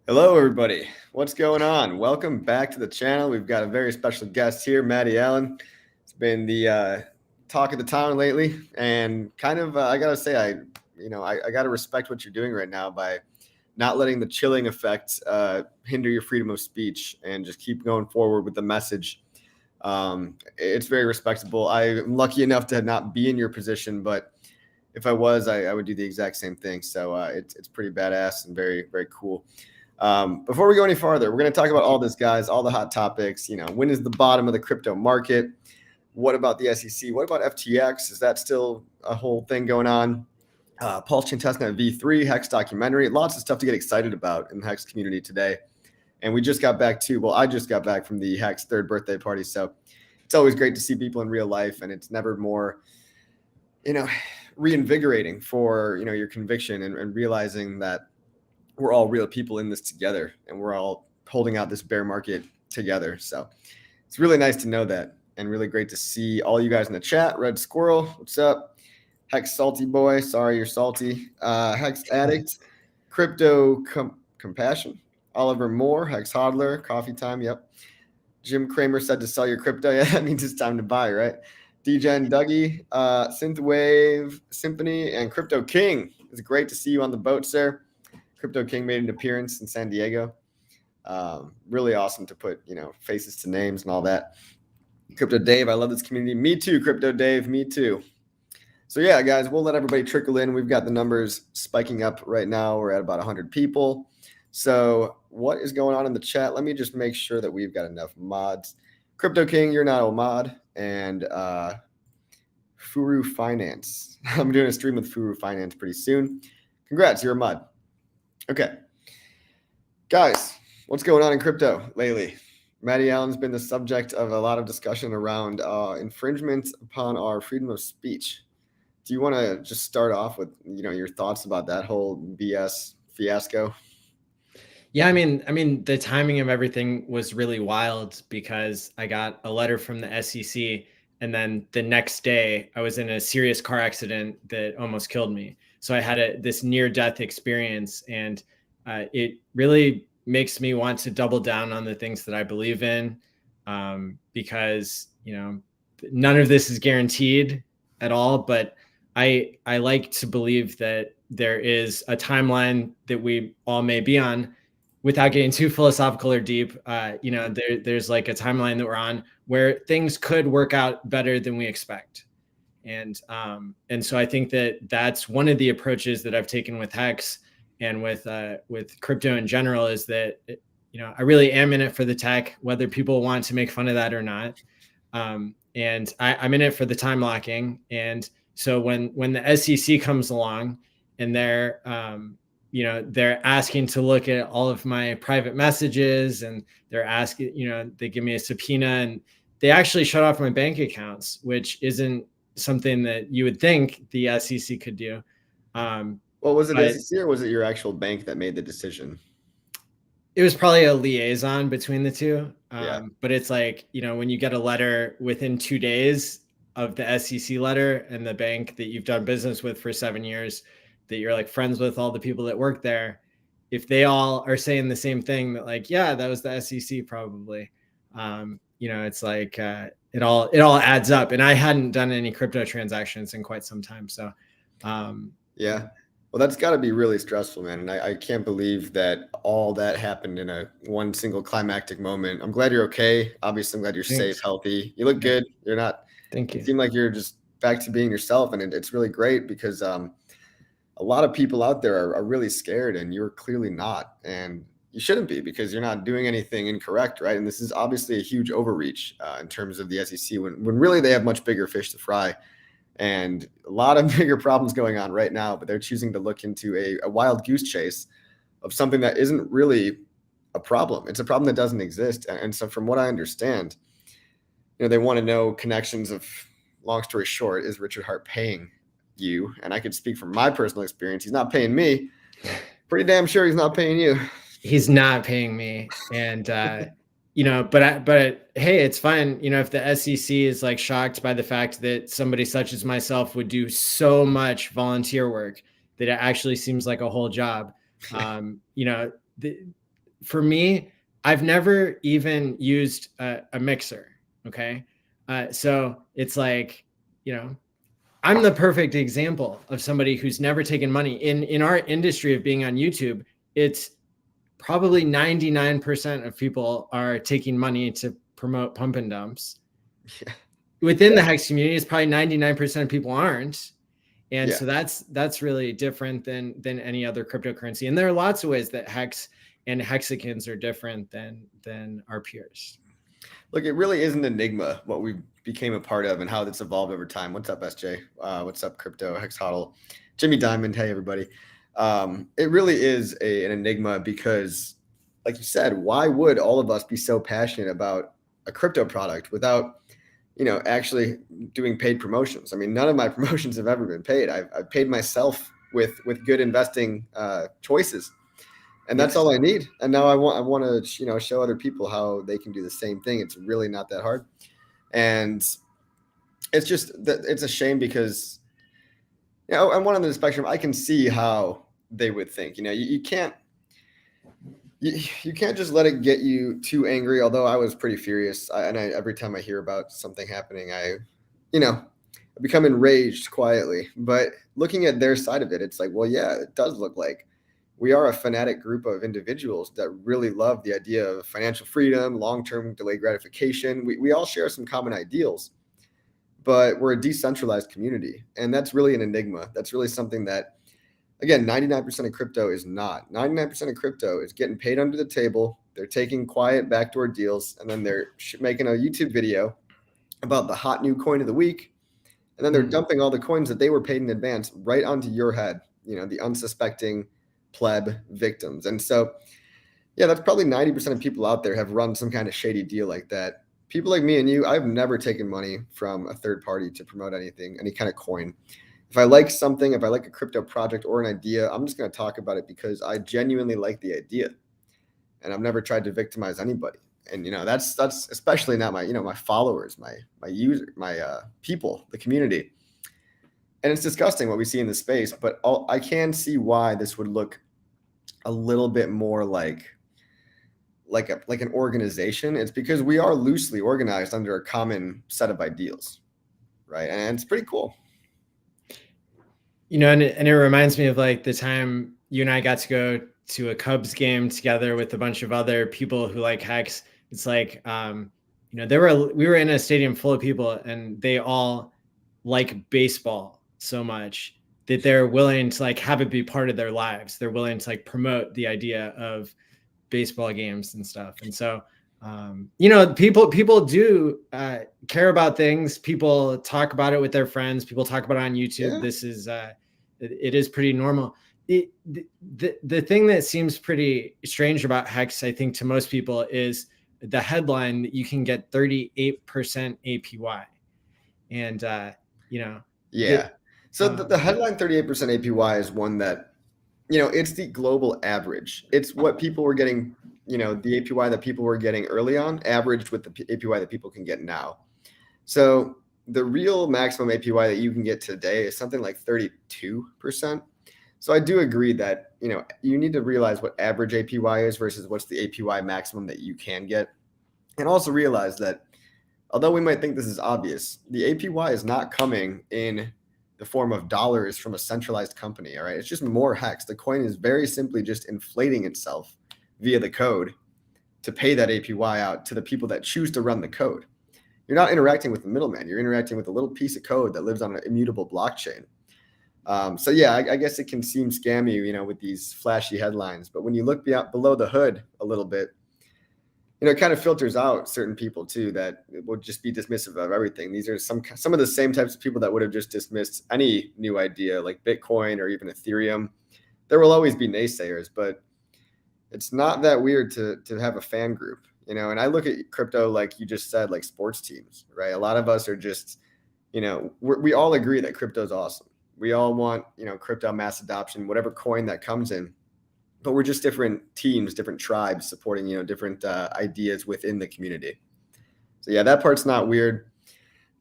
Hello, everybody. What's going on? Welcome back to the channel. We've got a very special guest here, Maddie Allen. It's been the talk of the town lately, and kind of I gotta say, I gotta respect what you're doing right now by not letting the chilling effect hinder your freedom of speech and just keep going forward with the message. It's very respectable. I'm lucky enough to not be in your position, but if I was, I would do the exact same thing. So it's pretty badass and very, very cool. Before we go any farther, we're going to talk about all this, guys, all the hot topics. When is the bottom of the crypto market? What about the SEC? What about FTX? Is that still a whole thing going on? PulseChain Testnet V3, HEX documentary, lots of stuff to get excited about in the HEX community today. And we just got back I just got back from the HEX third birthday party. So it's always great to see people in real life, and it's never more, reinvigorating for, your conviction and realizing that we're all real people in this together, and we're all holding out this bear market together. So it's really nice to know that, and really great to see all you guys in the chat. Red Squirrel, what's up? Hex Salty Boy, sorry you're salty. Hex Addict, Crypto Compassion, Oliver Moore, Hex Hodler, Coffee Time, yep. Jim Kramer said to sell your crypto. Yeah, that means it's time to buy, right? DJen Dougie, Synthwave Symphony, and Crypto King. It's great to see you on the boat, sir. Crypto King made an appearance in San Diego. Really awesome to put, faces to names and all that. Crypto Dave, I love this community. Me too, Crypto Dave, me too. So yeah, guys, we'll let everybody trickle in. We've got the numbers spiking up right now. We're at about 100 people. So what is going on in the chat? Let me just make sure that we've got enough mods. Crypto King, you're not a mod. And Furu Finance. I'm doing a stream with Furu Finance pretty soon. Congrats, you're a mod. Okay. Guys, what's going on in crypto lately? Maddie Allen's been the subject of a lot of discussion around infringement upon our freedom of speech. Do you want to just start off with, your thoughts about that whole BS fiasco? Yeah, I mean, the timing of everything was really wild because I got a letter from the SEC, and then the next day I was in a serious car accident that almost killed me. So I had this near-death experience, and it really makes me want to double down on the things that I believe in, because none of this is guaranteed at all. But I like to believe that there is a timeline that we all may be on. Without getting too philosophical or deep, there's like a timeline that we're on where things could work out better than we expect. And so I think that that's one of the approaches that I've taken with HEX and with crypto in general, is that, I really am in it for the tech, whether people want to make fun of that or not. And I'm in it for the time locking. And so when the SEC comes along and they're asking to look at all of my private messages, and they're asking, they give me a subpoena, and they actually shut off my bank accounts, which isn't something that you would think the SEC could do. Well, was it SEC or was it your actual bank that made the decision? It was probably a liaison between the two. Yeah. But it's like, when you get a letter within 2 days of the SEC letter, and the bank that you've done business with for 7 years, that you're like friends with all the people that work there, if they all are saying the same thing, that like, yeah, that was the SEC probably, it's like, it all adds up. And I hadn't done any crypto transactions in quite some time. So, yeah. Well, that's got to be really stressful, man. And I can't believe that all that happened in one single climactic moment. I'm glad you're okay. Obviously, I'm glad you're safe, healthy. You look good. You're not. Thank you. You seem like you're just back to being yourself. And it's really great because a lot of people out there are really scared, and you're clearly not. And you shouldn't be, because you're not doing anything incorrect, right? And this is obviously a huge overreach in terms of the SEC when really they have much bigger fish to fry. And a lot of bigger problems going on right now, but they're choosing to look into a wild goose chase of something that isn't really a problem. It's a problem that doesn't exist. And so from what I understand, they want to know connections of, long story short, is Richard Hart paying you? And I could speak from my personal experience. He's not paying me. Pretty damn sure he's not paying you. He's not paying me. And, but hey, it's fine. If the SEC is like shocked by the fact that somebody such as myself would do so much volunteer work that it actually seems like a whole job, for me, I've never even used a mixer. Okay. So it's like, you know, I'm the perfect example of somebody who's never taken money in our industry of being on YouTube. It's probably 99% of people are taking money to promote pump and dumps. Yeah. Within the HEX community, it's probably 99% of people aren't. And Yeah. so that's really different than any other cryptocurrency. And there are lots of ways that HEX and hexagons are different than our peers. Look, it really is an enigma what we became a part of and how that's evolved over time. What's up, SJ? What's up, Crypto, Hex Hodl, Jimmy Diamond? Hey, everybody. It really is an enigma because, like you said, why would all of us be so passionate about a crypto product without, actually doing paid promotions? I mean, none of my promotions have ever been paid. I've paid myself with good investing choices. And that's all I need. And now I want to, show other people how they can do the same thing. It's really not that hard. And it's just that it's a shame because, I'm one on the spectrum. I can see how they would think, you can't just let it get you too angry. Although I was pretty furious. Every time I hear about something happening, I become enraged quietly. But looking at their side of it, it's like, well, yeah, it does look like we are a fanatic group of individuals that really love the idea of financial freedom, long-term delayed gratification. We all share some common ideals, but we're a decentralized community. And that's really an enigma. That's really something that, again, 99% of crypto is not. 99% of crypto is getting paid under the table. They're taking quiet backdoor deals, and then they're making a YouTube video about the hot new coin of the week. And then they're dumping all the coins that they were paid in advance right onto your head, the unsuspecting pleb victims. And so, yeah, that's probably 90% of people out there have run some kind of shady deal like that. People like me and you, I've never taken money from a third party to promote anything, any kind of coin. If I like something, if I like a crypto project or an idea, I'm just going to talk about it because I genuinely like the idea. And I've never tried to victimize anybody. And, that's especially not my, my followers, my user, my people, the community. And it's disgusting what we see in the space, but I can see why this would look a little bit more like an organization. It's because we are loosely organized under a common set of ideals, right? And it's pretty cool. And it reminds me of like the time you and I got to go to a Cubs game together with a bunch of other people who like HEX. It's like, we were in a stadium full of people and they all like baseball so much that they're willing to like have it be part of their lives. They're willing to like promote the idea of baseball games and stuff. And so, people do care about things. People talk about it with their friends. People talk about it on YouTube. Yeah. This is, it is pretty normal. The thing that seems pretty strange about HEX, I think to most people, is the headline that you can get 38% APY. And, yeah. So the headline 38% APY is one that, it's the global average. It's what people were getting, the APY that people were getting early on, averaged with the APY that people can get now. So the real maximum APY that you can get today is something like 32%. So I do agree that, you need to realize what average APY is versus what's the APY maximum that you can get. And also realize that although we might think this is obvious, the APY is not coming in the form of dollars from a centralized company. All right. It's just more HEX. The coin is very simply just inflating itself via the code to pay that APY out to the people that choose to run the code. You're not interacting with the middleman. You're interacting with a little piece of code that lives on an immutable blockchain. So yeah, I guess it can seem scammy, with these flashy headlines, but when you look below the hood a little bit, it kind of filters out certain people too that will just be dismissive of everything. These are some of the same types of people that would have just dismissed any new idea like Bitcoin or even Ethereum. There will always be naysayers, but it's not that weird to have a fan group, and I look at crypto, like you just said, like sports teams, right? A lot of us are just, we all agree that crypto is awesome. We all want, crypto mass adoption, whatever coin that comes in. But we're just different teams, different tribes supporting, different ideas within the community. So yeah, that part's not weird.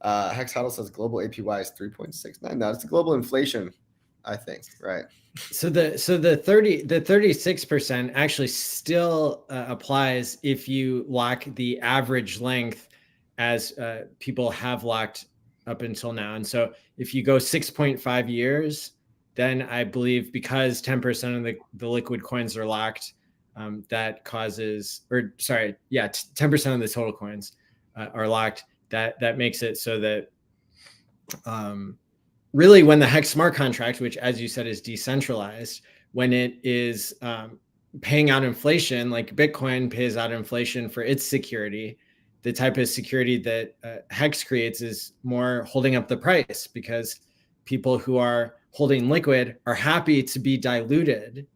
Hex Huddle says global APY is 3.69. No, it's the global inflation I think, right? So the 36% actually still applies if you lock the average length as people have locked up until now. And so if you go 6.5 years, then I believe because 10% of the liquid coins are locked, that causes, or sorry, yeah, 10% of the total coins are locked. That makes it so that really when the HEX smart contract, which as you said is decentralized, when it is paying out inflation, like Bitcoin pays out inflation for its security, the type of security that HEX creates is more holding up the price, because people who are holding liquid are happy to be diluted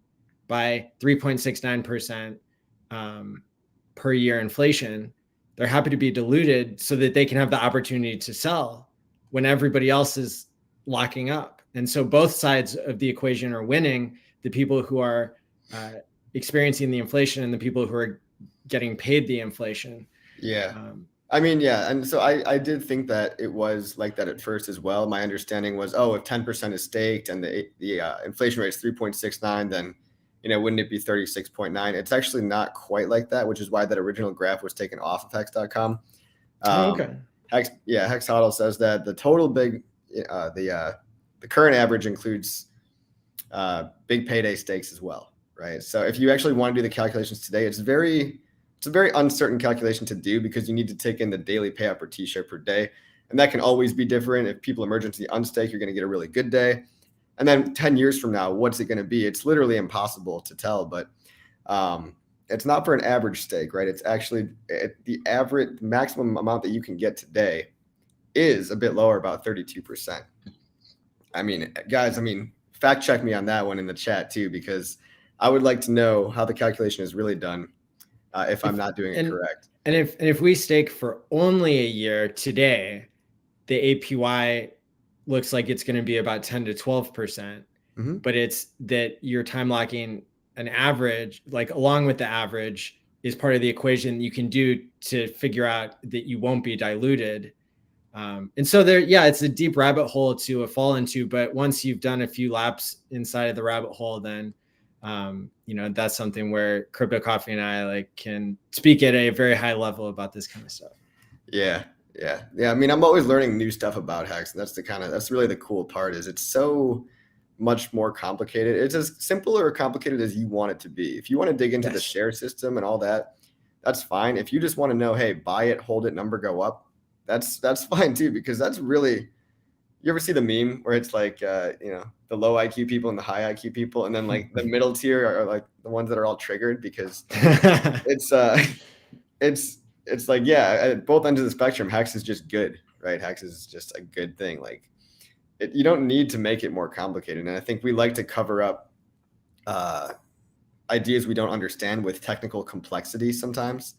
by 3.69% per year inflation. They're happy to be diluted so that they can have the opportunity to sell when everybody else is locking up. And so both sides of the equation are winning: the people who are experiencing the inflation and the people who are getting paid the inflation. Yeah. I mean, yeah. And so I did think that it was like that at first as well. My understanding was, oh, if 10% is staked and the inflation rate is 3.69, then, wouldn't it be 36.9? It's actually not quite like that, which is why that original graph was taken off of hex.com. Okay. Hex Hodl says that the total the current average includes big payday stakes as well, right? So if you actually want to do the calculations today, it's a very uncertain calculation to do, because you need to take in the daily payout per T-share per day. And that can always be different. If people emerge into the unstake, you're going to get a really good day. And then 10 years from now, what's it going to be? It's literally impossible to tell, but it's not for an average stake, right? It's actually the average maximum amount that you can get today is a bit lower, about 32%. I mean, guys, fact check me on that one in the chat too, because I would like to know how the calculation is really done. If I'm not doing it correct. And if we stake for only a year today, the APY looks like it's going to be about 10 to 12%. Mm-hmm. But it's that you're time locking an average, like along with the average, is part of the equation you can do to figure out that you won't be diluted. And so it's a deep rabbit hole to fall into. But once you've done a few laps inside of the rabbit hole, then that's something where Crypto Coffee and I can speak at a very high level about this kind of stuff. Yeah. I mean, I'm always learning new stuff about HEX, and that's really the cool part. Is it's so much more complicated. It's as simple or complicated as you want it to be. If you want to dig into the share system and all that, that's fine. If you just want to know, hey, buy it, hold it, number go up, that's fine too, because that's really. You ever see the meme where it's like, the low IQ people and the high IQ people, and then like the middle tier are like the ones that are all triggered, because it's like, at both ends of the spectrum, HEX is just good, right? HEX is just a good thing. Like you don't need to make it more complicated. And I think we like to cover up ideas we don't understand with technical complexity sometimes,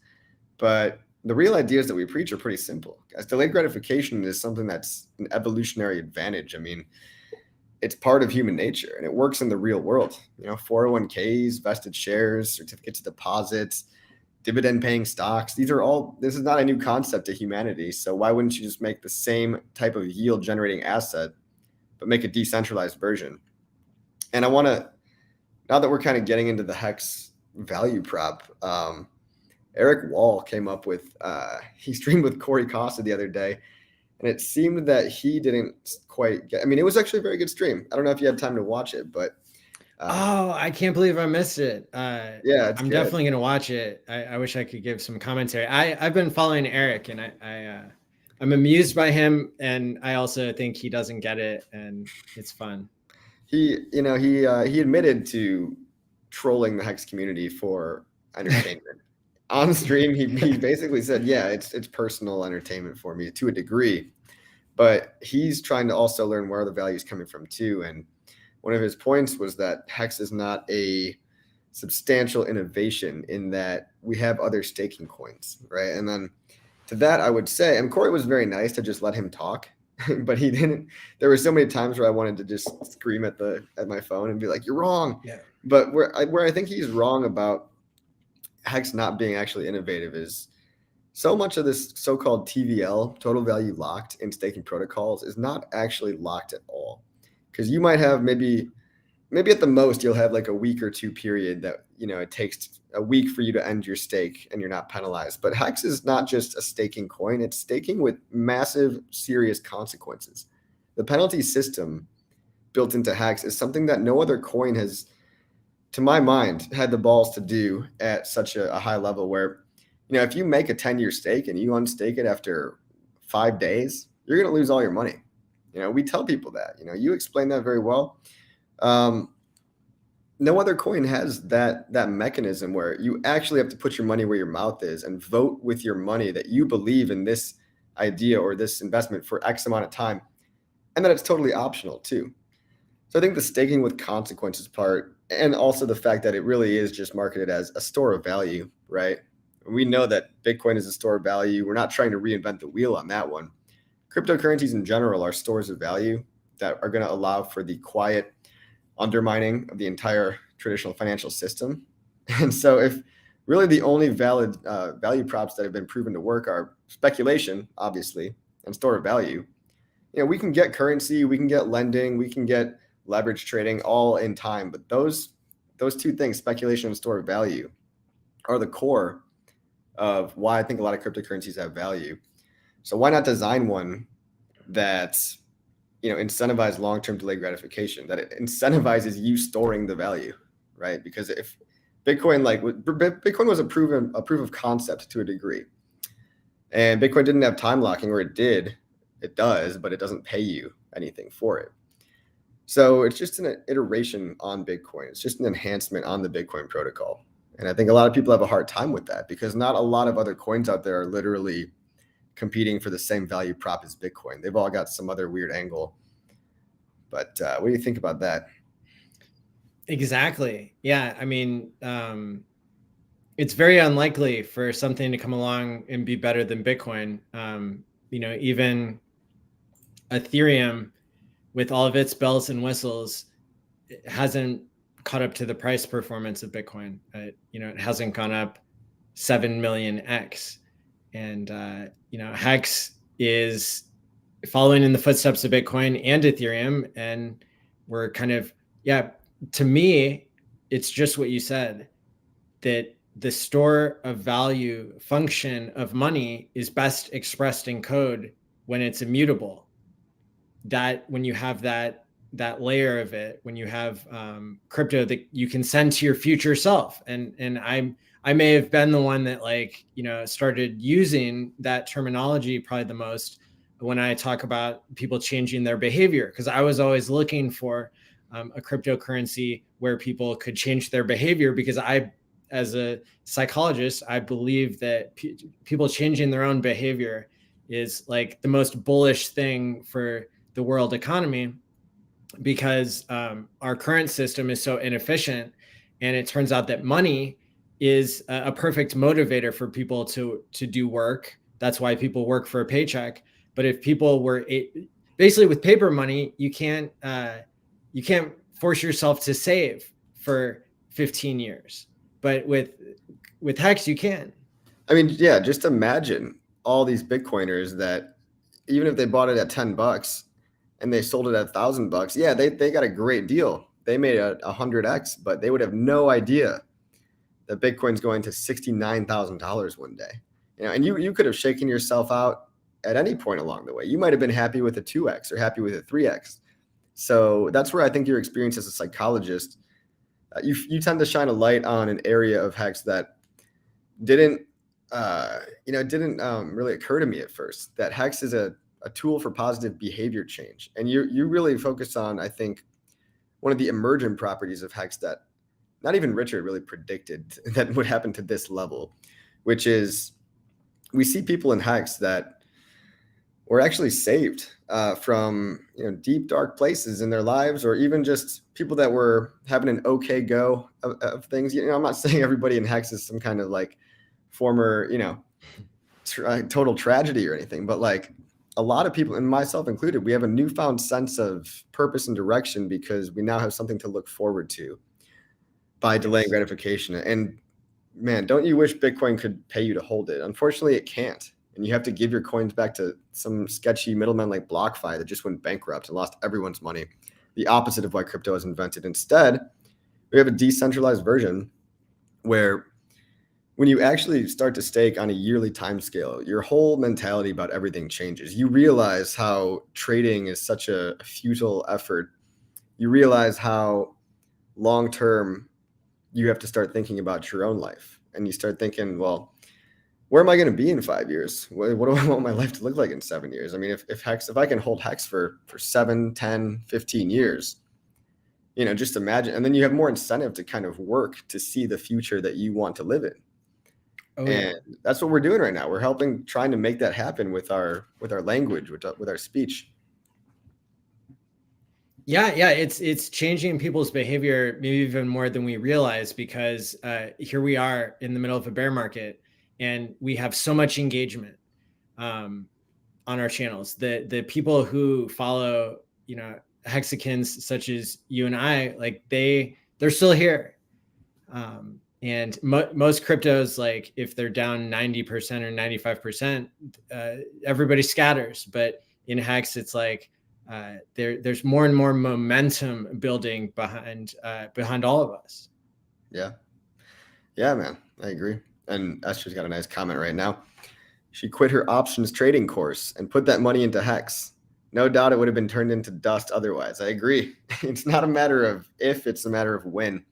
but the real ideas that we preach are pretty simple. Guys, delayed gratification is something that's an evolutionary advantage. I mean, it's part of human nature, and it works in the real world. 401ks, vested shares, certificates of deposits, dividend-paying stocks. This is not a new concept to humanity. So why wouldn't you just make the same type of yield-generating asset, but make a decentralized version? And I want to, now that we're kind of getting into the HEX value prop, Eric Wall came up with, he streamed with Corey Costa the other day, and it seemed that he didn't quite get, it was actually a very good stream. I don't know if you had time to watch it, but. I can't believe I missed it. Yeah, I'm definitely going to watch it. I wish I could give some commentary. I've been following Eric, and I'm amused by him, and I also think he doesn't get it, and it's fun. He admitted to trolling the HEX community for entertainment. On stream, he basically said, yeah, it's personal entertainment for me to a degree, but he's trying to also learn where the value is coming from too. And one of his points was that HEX is not a substantial innovation in that we have other staking coins, right? And then to that, I would say, and Corey was very nice to just let him talk, but he didn't. There were so many times where I wanted to just scream at my phone and be like, "You're wrong." Yeah. But where I think he's wrong about HEX not being actually innovative is so much of this so-called TVL, total value locked in staking protocols, is not actually locked at all. because you might have maybe at the most you'll have like a week or two period that, it takes a week for you to end your stake and you're not penalized. But HEX is not just a staking coin, it's staking with massive, serious consequences. The penalty system built into HEX is something that no other coin has, to my mind, had the balls to do at such a high level where, if you make a 10-year stake and you unstake it after 5 days, you're going to lose all your money. We tell people that, you explain that very well. No other coin has that mechanism where you actually have to put your money where your mouth is and vote with your money that you believe in this idea or this investment for X amount of time. And then it's totally optional too. So I think the staking with consequences part, and also the fact that it really is just marketed as a store of value, right? We know that Bitcoin is a store of value. We're not trying to reinvent the wheel on that one. Cryptocurrencies in general are stores of value that are going to allow for the quiet undermining of the entire traditional financial system. And so if really the only valid value props that have been proven to work are speculation, obviously, and store of value, we can get currency, we can get lending, we can get leverage trading all in time. But those two things, speculation and store of value, are the core of why I think a lot of cryptocurrencies have value. So why not design one that incentivize long-term delayed gratification, that it incentivizes you storing the value, right? Because if Bitcoin was a proof of concept to a degree, and Bitcoin didn't have time locking, or it does, but it doesn't pay you anything for it. So it's just an iteration on Bitcoin. It's just an enhancement on the Bitcoin protocol. And I think a lot of people have a hard time with that because not a lot of other coins out there are literally competing for the same value prop as Bitcoin. They've all got some other weird angle. But what do you think about that? Exactly. Yeah. I mean, it's very unlikely for something to come along and be better than Bitcoin. Even Ethereum, with all of its bells and whistles, it hasn't caught up to the price performance of Bitcoin. It hasn't gone up 7 million X. And, HEX is following in the footsteps of Bitcoin and Ethereum. And we're kind of, to me, it's just what you said, that the store of value function of money is best expressed in code when it's immutable. That when you have that layer of it, when you have crypto that you can send to your future self. And I may have been the one that started using that terminology probably the most when I talk about people changing their behavior, because I was always looking for a cryptocurrency where people could change their behavior, because as a psychologist, I believe that people changing their own behavior is like the most bullish thing for the world economy, because our current system is so inefficient. And it turns out that money is a perfect motivator for people to do work. That's why people work for a paycheck. But if people were basically with paper money, you can't force yourself to save for 15 years. But with HEX, you can. I mean, yeah, just imagine all these Bitcoiners that even if they bought it at $10 and they sold it at $1,000, yeah, they got a great deal. They made a 100x, but they would have no idea that Bitcoin's going to $69,000 one day. And you could have shaken yourself out at any point along the way. You might have been happy with a 2x or happy with a 3x. So that's where I think your experience as a psychologist, you tend to shine a light on an area of HEX that didn't really occur to me at first. That HEX is a tool for positive behavior change, and you really focus on, I think, one of the emergent properties of HEX that not even Richard really predicted that would happen to this level, which is we see people in HEX that were actually saved from deep, dark places in their lives, or even just people that were having an okay go of things. I'm not saying everybody in HEX is some kind of like former, total tragedy or anything, but like a lot of people, and myself included, we have a newfound sense of purpose and direction because we now have something to look forward to by delaying gratification. And man, don't you wish Bitcoin could pay you to hold it? Unfortunately, it can't. And you have to give your coins back to some sketchy middleman like BlockFi that just went bankrupt and lost everyone's money. the opposite of why crypto was invented. Instead, we have a decentralized version where when you actually start to stake on a yearly time scale, your whole mentality about everything changes. You realize how trading is such a futile effort. You realize how long-term you have to start thinking about your own life. And you start thinking, well, where am I going to be in 5 years? What do I want my life to look like in 7 years? I mean, if I can hold HEX for 7, 10, 15 years, just imagine. And then you have more incentive to kind of work to see the future that you want to live in. Oh, And that's what we're doing right now. We're trying to make that happen with our language, with our speech. Yeah, it's changing people's behavior maybe even more than we realize, because here we are in the middle of a bear market, and we have so much engagement on our channels. The people who follow, hexicans such as you and I, like they're still here. And most cryptos, like if they're down 90% or 95%, everybody scatters. But in HEX, it's like there's more and more momentum building behind all of us. Yeah, man, I agree. And Esther's got a nice comment right now. She quit her options trading course and put that money into HEX. No doubt it would have been turned into dust otherwise. I agree. It's not a matter of if, it's a matter of when.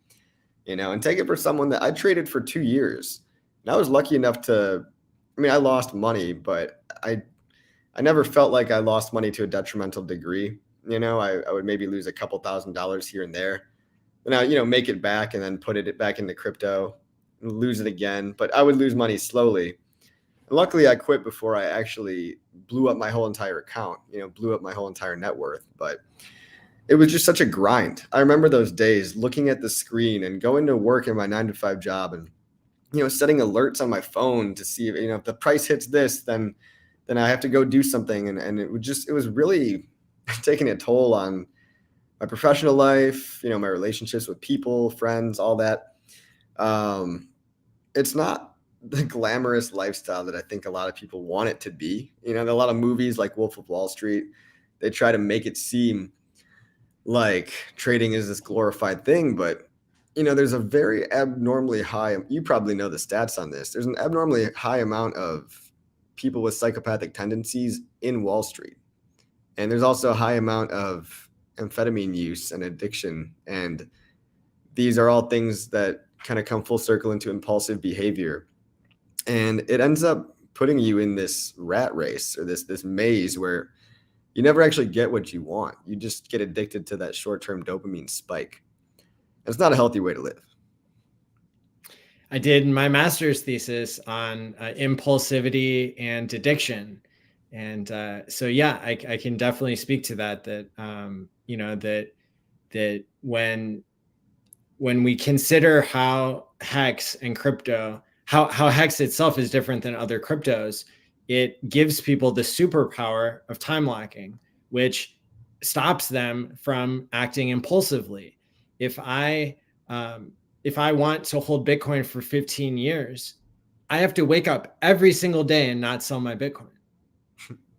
And take it for someone that I traded for 2 years. And I was lucky enough I lost money, but I never felt like I lost money to a detrimental degree. I would maybe lose a couple $1,000s here and there. And I, make it back and then put it back into crypto and lose it again. But I would lose money slowly. And luckily, I quit before I actually blew up my whole entire account, blew up my whole entire net worth. But it was just such a grind. I remember those days looking at the screen and going to work in my 9-to-5 job and, setting alerts on my phone to see if the price hits this, then I have to go do something. And it was really taking a toll on my professional life, my relationships with people, friends, all that. It's not the glamorous lifestyle that I think a lot of people want it to be. There are a lot of movies like Wolf of Wall Street. They try to make it seem like trading is this glorified thing, but there's a very abnormally high, you probably know the stats on this, there's an abnormally high amount of people with psychopathic tendencies in Wall Street. And there's also a high amount of amphetamine use and addiction. And these are all things that kind of come full circle into impulsive behavior. And it ends up putting you in this rat race or this maze where you never actually get what you want. You just get addicted to that short-term dopamine spike. And it's not a healthy way to live. I did my master's thesis on impulsivity and addiction. And so, yeah, I can definitely speak to that, that when we consider how HEX and crypto, how HEX itself is different than other cryptos, it gives people the superpower of time locking, which stops them from acting impulsively. If I want to hold Bitcoin for 15 years, I have to wake up every single day and not sell my Bitcoin.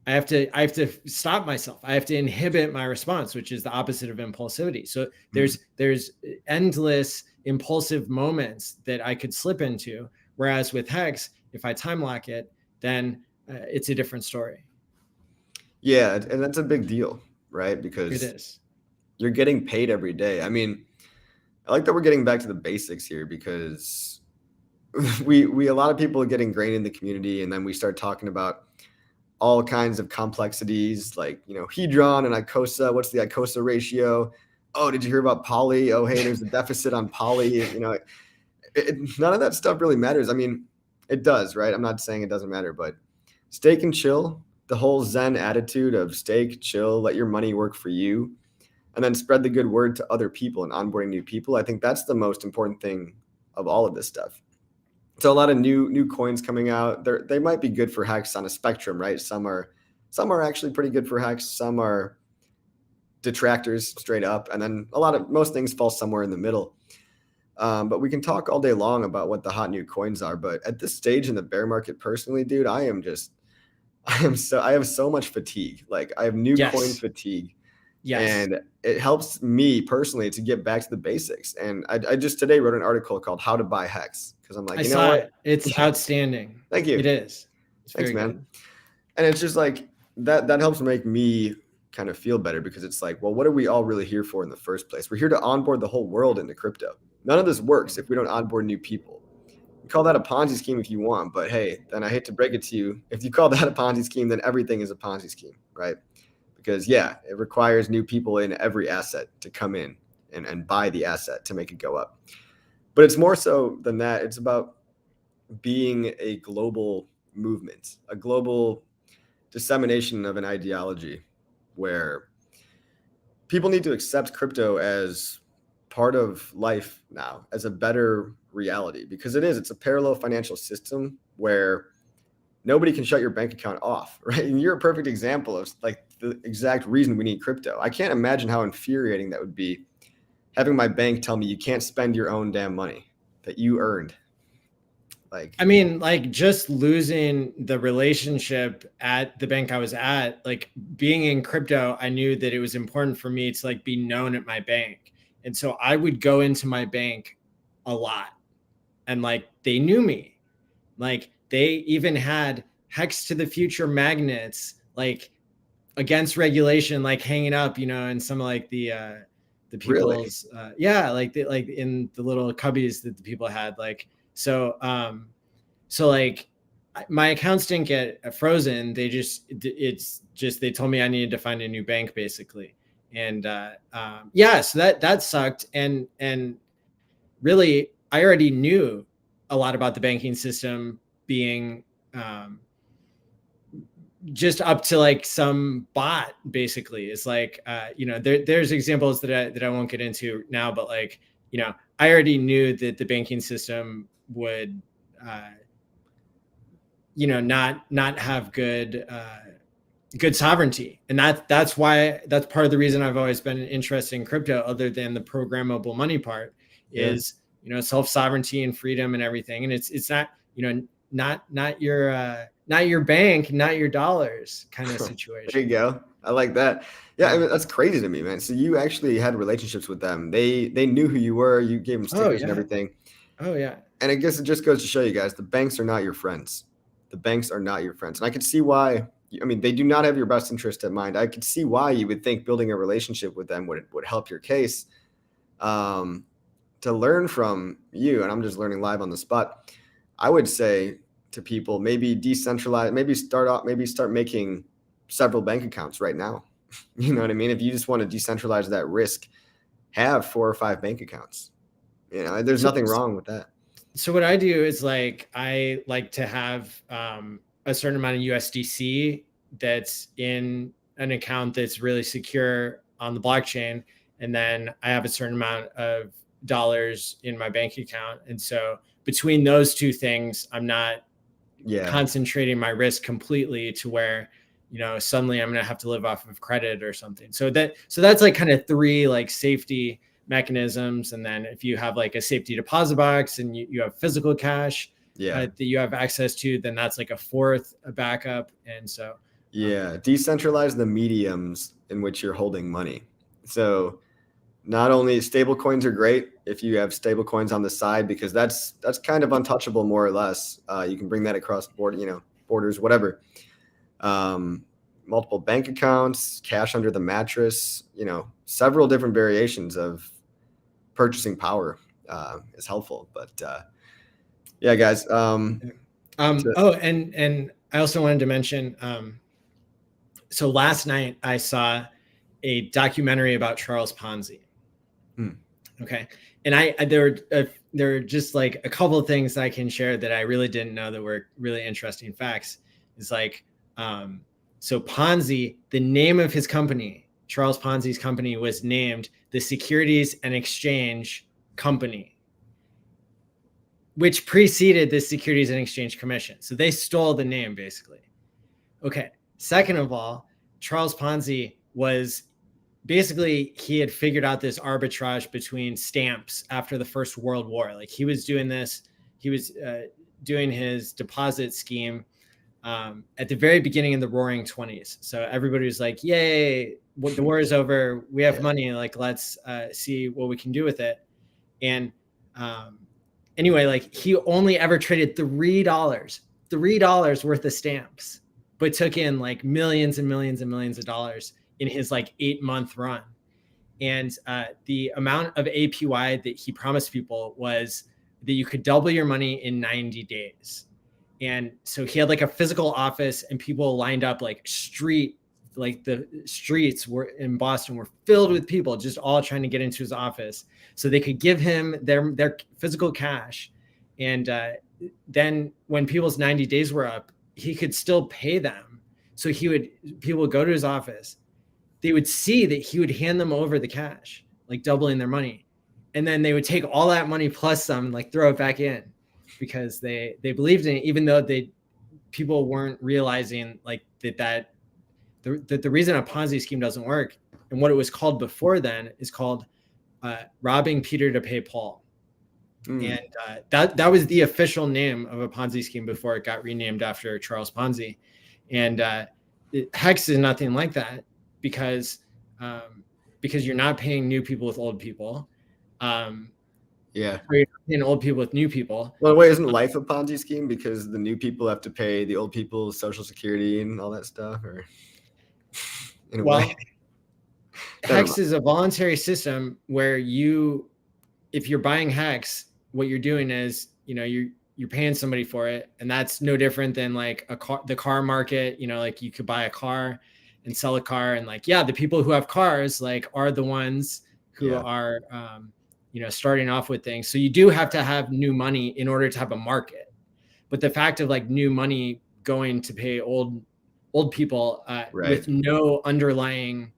I have to stop myself. I have to inhibit my response, which is the opposite of impulsivity. So there's endless impulsive moments that I could slip into. Whereas with HEX, if I time lock it, then it's a different story. Yeah, and that's a big deal, right? Because it is. You're getting paid every day. I like that we're getting back to the basics here, because we a lot of people get ingrained in the community, and then we start talking about all kinds of complexities like, Hedron and Icosa. What's the Icosa ratio? Oh, did you hear about Poly? Oh, hey, there's a deficit on Poly. None of that stuff really matters. It does, right? I'm not saying it doesn't matter, but stake and chill, the whole Zen attitude of stake, chill, let your money work for you, and then spread the good word to other people and onboarding new people. I think that's the most important thing of all of this stuff. So a lot of new coins coming out. They might be good for HEX on a spectrum, right? Some are actually pretty good for HEX. Some are detractors straight up, and then most things fall somewhere in the middle. But we can talk all day long about what the hot new coins are. But at this stage in the bear market, personally, dude, I have so much fatigue. Like I have new coin fatigue. Yes. And it helps me personally to get back to the basics. And I just today wrote an article called How to Buy Hex, because I'm like, I you know saw what? it. It's outstanding. Thank It you. is. It's Thanks, very man. good. And it's just like that helps make me kind of feel better, because it's like, well, what are we all really here for in the first place? We're here to onboard the whole world into crypto. None of this works if we don't onboard new people. You call that a Ponzi scheme if you want, but hey, then I hate to break it to you. If you call that a Ponzi scheme, then everything is a Ponzi scheme, right? Because yeah, it requires new people in every asset to come in and buy the asset to make it go up. But it's more so than that. It's about being a global movement, a global dissemination of an ideology where people need to accept crypto as part of life now, as a better reality, because it's a parallel financial system where nobody can shut your bank account off, right? And you're a perfect example of like the exact reason we need crypto. I can't imagine how infuriating that would be, having my bank tell me you can't spend your own damn money that you earned. Like, I mean, like just losing the relationship at the bank I was at, like being in crypto, I knew that it was important for me to like be known at my bank. And so I would go into my bank a lot and like they knew me. Like they even had Hex to the Future magnets, like against regulation, like hanging up, in some of like the really? people's yeah, like in the little cubbies that the people had. Like so like my accounts didn't get frozen. It's just they told me I needed to find a new bank basically. And yeah, so that sucked. And really I already knew a lot about the banking system, being just up to like some bot basically. It's like there's examples that I won't get into now, but like I already knew that the banking system would not have good sovereignty. And that's part of the reason I've always been interested in crypto, other than the programmable money part, Yeah. is self-sovereignty and freedom and everything. And it's not not your bank, not your dollars kind of There situation. you go. I like that. Yeah, I Yeah. mean, that's crazy to me, man. So you actually had relationships with them. They knew who you were. You gave them Oh stickers and yeah. everything. Oh yeah. And I guess it just goes to show you guys, the banks are not your friends. The banks are not your friends. And I could see why. I mean, they do not have your best interest at mind. I could see why you would think building a relationship with them would help your case. Um, to learn from you, and I'm just learning live on the spot, I would say to people, maybe decentralize, maybe start making several bank accounts right now. You know what I mean? If you just want to decentralize that risk, have 4 or 5 bank accounts. There's So nothing wrong with that. so what I do is like I like to have a certain amount of USDC that's in an account that's really secure on the blockchain, and then I have a certain amount of dollars in my bank account. And so between those two things, I'm not Yeah. concentrating my risk completely to where suddenly I'm going to have to live off of credit or something. So that's like kind of 3 like safety mechanisms. And then if you have like a safety deposit box and you have physical cash Yeah. that you have access to, then that's like a 4th backup. And so Yeah. Decentralize the mediums in which you're holding money. So not only stable coins are great if you have stable coins on the side, because that's kind of untouchable, more or less. You can bring that across borders, whatever. Multiple bank accounts, cash under the mattress, several different variations of purchasing power is helpful. But yeah, guys. oh, and I also wanted to mention, so last night I saw a documentary about Charles Ponzi. Okay. And there are just like a couple of things that I can share that I really didn't know that were really interesting facts. It's like, so Ponzi, the name of his company, Charles Ponzi's company, was named the Securities and Exchange Company, which preceded the Securities and Exchange Commission. So they stole the name basically. Okay. Second of all, Charles Ponzi was basically, he had figured out this arbitrage between stamps after the First World War. Like he was doing this, he was doing his deposit scheme at the very beginning in the Roaring 20s. So everybody was like, "Yay, the war is over. We have money. Like, let's see what we can do with it." And anyway, like he only ever traded $3 worth of stamps, but took in like millions and millions and millions of dollars in his like 8-month run. And the amount of APY that he promised people was that you could double your money in 90 days. And so he had like a physical office, and people lined up like the streets were in Boston were filled with people just all trying to get into his office so they could give him their physical cash. And then when people's 90 days were up, he could still pay them. So people would go to his office. They would see that he would hand them over the cash, like doubling their money. And then they would take all that money plus some, like throw it back in, because they believed in it, even though people weren't realizing like that the reason a Ponzi scheme doesn't work, and what it was called before then, is called robbing Peter to pay Paul. And that was the official name of a Ponzi scheme before it got renamed after Charles Ponzi. And HEX is nothing like that, because you're not paying new people with old people. Yeah. Or you're paying old people with new people. Well, wait, isn't life a Ponzi scheme because the new people have to pay the old people's Social Security and all that stuff? Or in a way. HEX is a voluntary system where if you're buying HEX, what you're doing is, you're paying somebody for it, and that's no different than like the car market. Like you could buy a car and sell a car, and like, the people who have cars like are the ones who are starting off with things. So you do have to have new money in order to have a market. But the fact of like new money going to pay old people with no underlying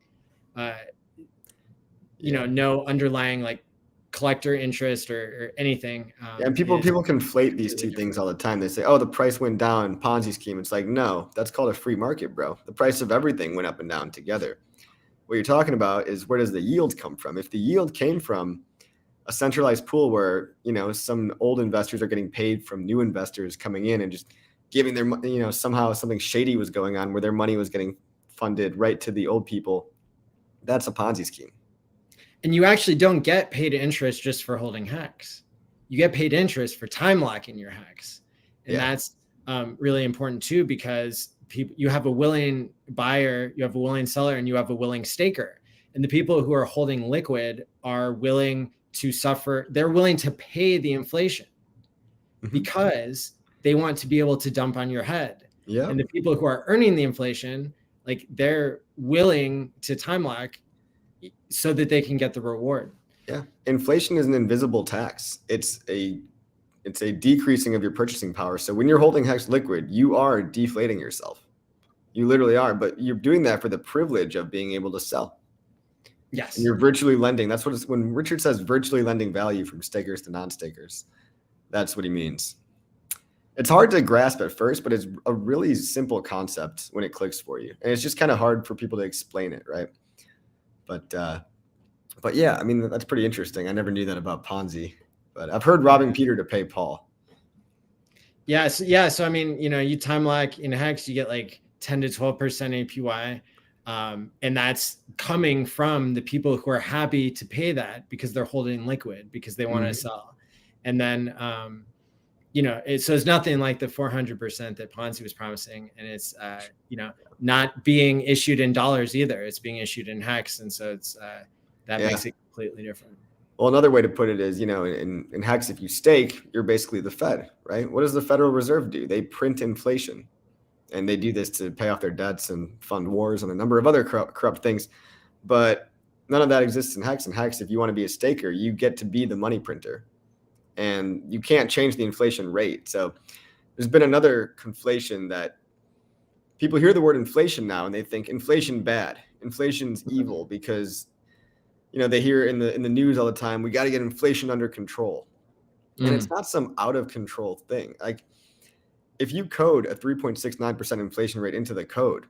no underlying like collector interest or anything. And people conflate these two things all the time. They say, "Oh, the price went down, Ponzi scheme." It's like, no, that's called a free market, bro. The price of everything went up and down together. What you're talking about is, where does the yield come from? If the yield came from a centralized pool where, some old investors are getting paid from new investors coming in and just giving their, somehow something shady was going on where their money was getting funded right to the old people, that's a Ponzi scheme. And you actually don't get paid interest just for holding HEX. You get paid interest for time locking your HEX. And that's really important too, because you have a willing buyer, you have a willing seller, and you have a willing staker. And the people who are holding liquid are willing to suffer. They're willing to pay the inflation because they want to be able to dump on your head. Yeah. And the people who are earning the inflation, like, they're willing to time lock so that they can get the reward. Yeah. Inflation is an invisible tax. It's a decreasing of your purchasing power. So when you're holding HEX liquid, you are deflating yourself. You literally are, but you're doing that for the privilege of being able to sell. Yes. And you're virtually lending. That's what it's, when Richard says virtually lending value from stakers to non-stakers, that's what he means. It's hard to grasp at first, but it's a really simple concept when it clicks for you. And it's just kind of hard for people to explain it, right? But yeah, I mean, that's pretty interesting. I never knew that about Ponzi, but I've heard robbing Peter to pay Paul. Yeah. So I mean, you time lock in HEX, you get like 10 to 12% APY. And that's coming from the people who are happy to pay that because they're holding liquid, because they want to sell. And then, so it's nothing like the 400% that Ponzi was promising. And it's, not being issued in dollars either. It's being issued in HEX. And so it's, that makes it completely different. Well, another way to put it is, in HEX, if you stake, you're basically the Fed, right? What does the Federal Reserve do? They print inflation. And they do this to pay off their debts and fund wars and a number of other corrupt things. But none of that exists in HEX. In HEX, if you want to be a staker, you get to be the money printer. And you can't change the inflation rate. So there's been another conflation that people hear the word inflation now and they think inflation bad. Inflation's evil because, they hear in the news all the time, we got to get inflation under control. And it's not some out of control thing. Like, if you code a 3.69% inflation rate into the code,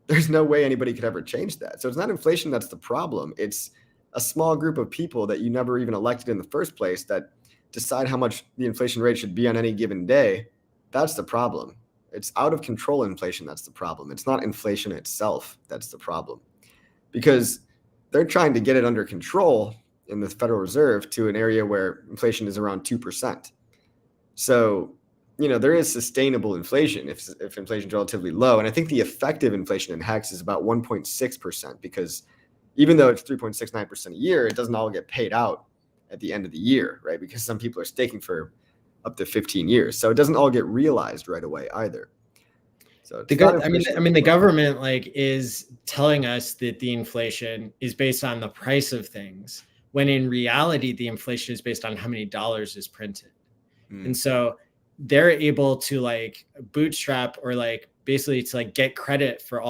there's no way anybody could ever change that. So it's not inflation that's the problem. It's a small group of people that you never even elected in the first place that decide how much the inflation rate should be on any given day. That's the problem. It's out of control inflation that's the problem. It's not inflation itself that's the problem, because they're trying to get it under control in the Federal Reserve to an area where inflation is around 2%. So, there is sustainable inflation if inflation is relatively low. And I think the effective inflation in HEX is about 1.6%, because even though it's 3.69% a year, it doesn't all get paid out at the end of the year, right? Because some people are staking for up to 15 years. So it doesn't all get realized right away either. So the government is telling us that the inflation is based on the price of things, when in reality, the inflation is based on how many dollars is printed. And so they're able to bootstrap or basically to get credit for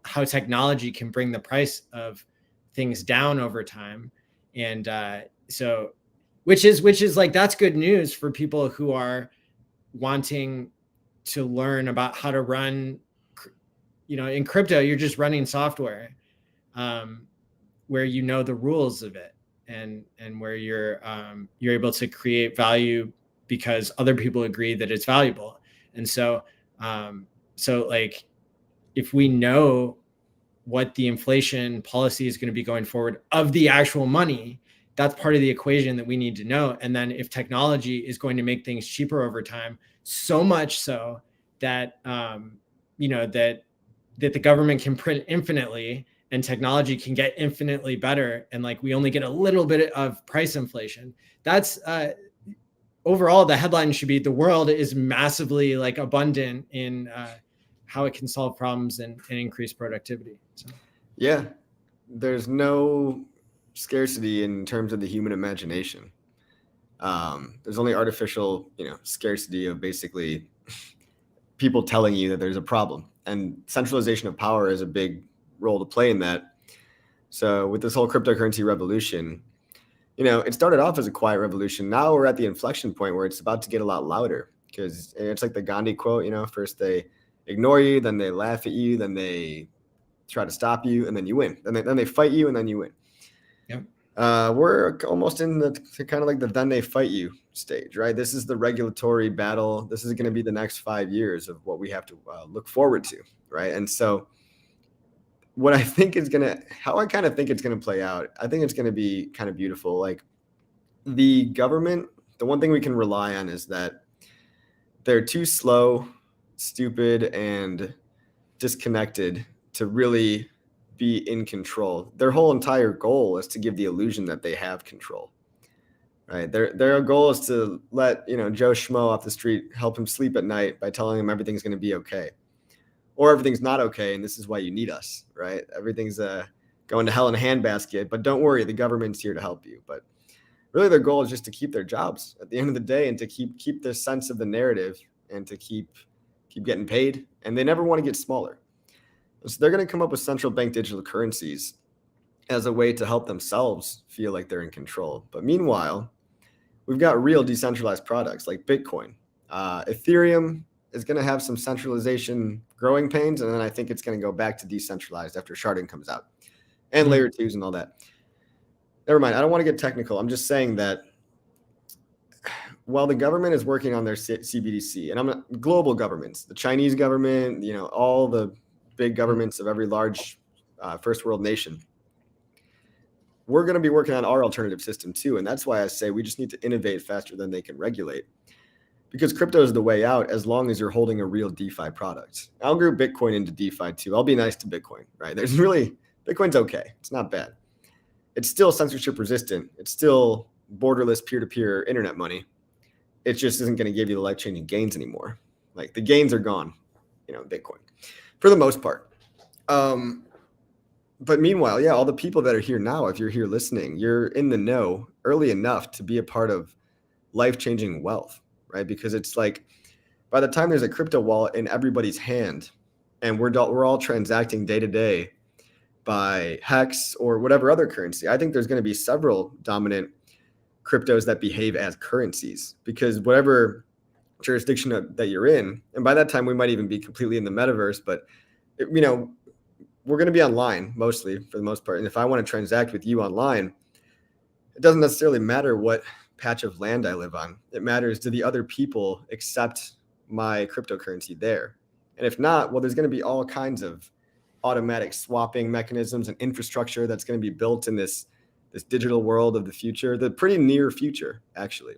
how technology can bring the price of things down over time. And so which is that's good news for people who are wanting to learn about how to run, in crypto, you're just running software where the rules of it, and where you're able to create value because other people agree that it's valuable. And so if we know what the inflation policy is going to be going forward of the actual money, that's part of the equation that we need to know. And then if technology is going to make things cheaper over time, so much so that that the government can print infinitely and technology can get infinitely better, and we only get a little bit of price inflation, that's overall the headline should be the world is massively abundant in how it can solve problems and increase productivity. So. Yeah, there's no scarcity in terms of the human imagination. There's only artificial, scarcity of basically people telling you that there's a problem, and centralization of power is a big role to play in that. So with this whole cryptocurrency revolution, it started off as a quiet revolution. Now we're at the inflection point where it's about to get a lot louder, because it's like the Gandhi quote, first they ignore you, then they laugh at you, then they try to stop you, and then you win. Then they fight you, and then you win. Yep. We're almost in the kind of the then they fight you stage, right? This is the regulatory battle. This is going to be the next 5 years of what we have to look forward to, right? And so what I think is how I kind of think it's going to play out, I think it's going to be kind of beautiful. The government, the one thing we can rely on is that they're too slow, stupid, and disconnected to really be in control. Their whole entire goal is to give the illusion that they have control, right? Their goal is to let, Joe Schmo off the street help him sleep at night by telling him everything's going to be okay. Or everything's not okay, and this is why you need us, right? Everything's going to hell in a handbasket, but don't worry, the government's here to help you. But really their goal is just to keep their jobs at the end of the day, and to keep the sense of the narrative, and to keep getting paid. And they never want to get smaller. So they're going to come up with central bank digital currencies as a way to help themselves feel like they're in control. But meanwhile, we've got real decentralized products like Bitcoin. Ethereum is going to have some centralization growing pains, and then I think it's going to go back to decentralized after sharding comes out, and layer twos and all that. Never mind. I don't want to get technical. I'm just saying that while the government is working on their CBDC, and I'm not global governments, the Chinese government, all the big governments of every large first world nation, we're going to be working on our alternative system too. And that's why I say we just need to innovate faster than they can regulate, because crypto is the way out as long as you're holding a real DeFi product. I'll group Bitcoin into DeFi too. I'll be nice to Bitcoin, right? Bitcoin's okay. It's not bad. It's still censorship resistant. It's still borderless peer-to-peer internet money. It just isn't going to give you the life-changing gains anymore. The gains are gone, Bitcoin, for the most part. But meanwhile, all the people that are here now, if you're here listening, you're in the know early enough to be a part of life-changing wealth, right? Because it's by the time there's a crypto wallet in everybody's hand, and we're all transacting day to day by HEX or whatever other currency, I think there's going to be several dominant cryptos that behave as currencies, because whatever jurisdiction that you're in, and by that time we might even be completely in the metaverse, but we're going to be online mostly for the most part. And if I want to transact with you online, it doesn't necessarily matter what patch of land I live on. It matters, do the other people accept my cryptocurrency there? And if not, well, there's going to be all kinds of automatic swapping mechanisms and infrastructure that's going to be built in this digital world of the future, the pretty near future, actually.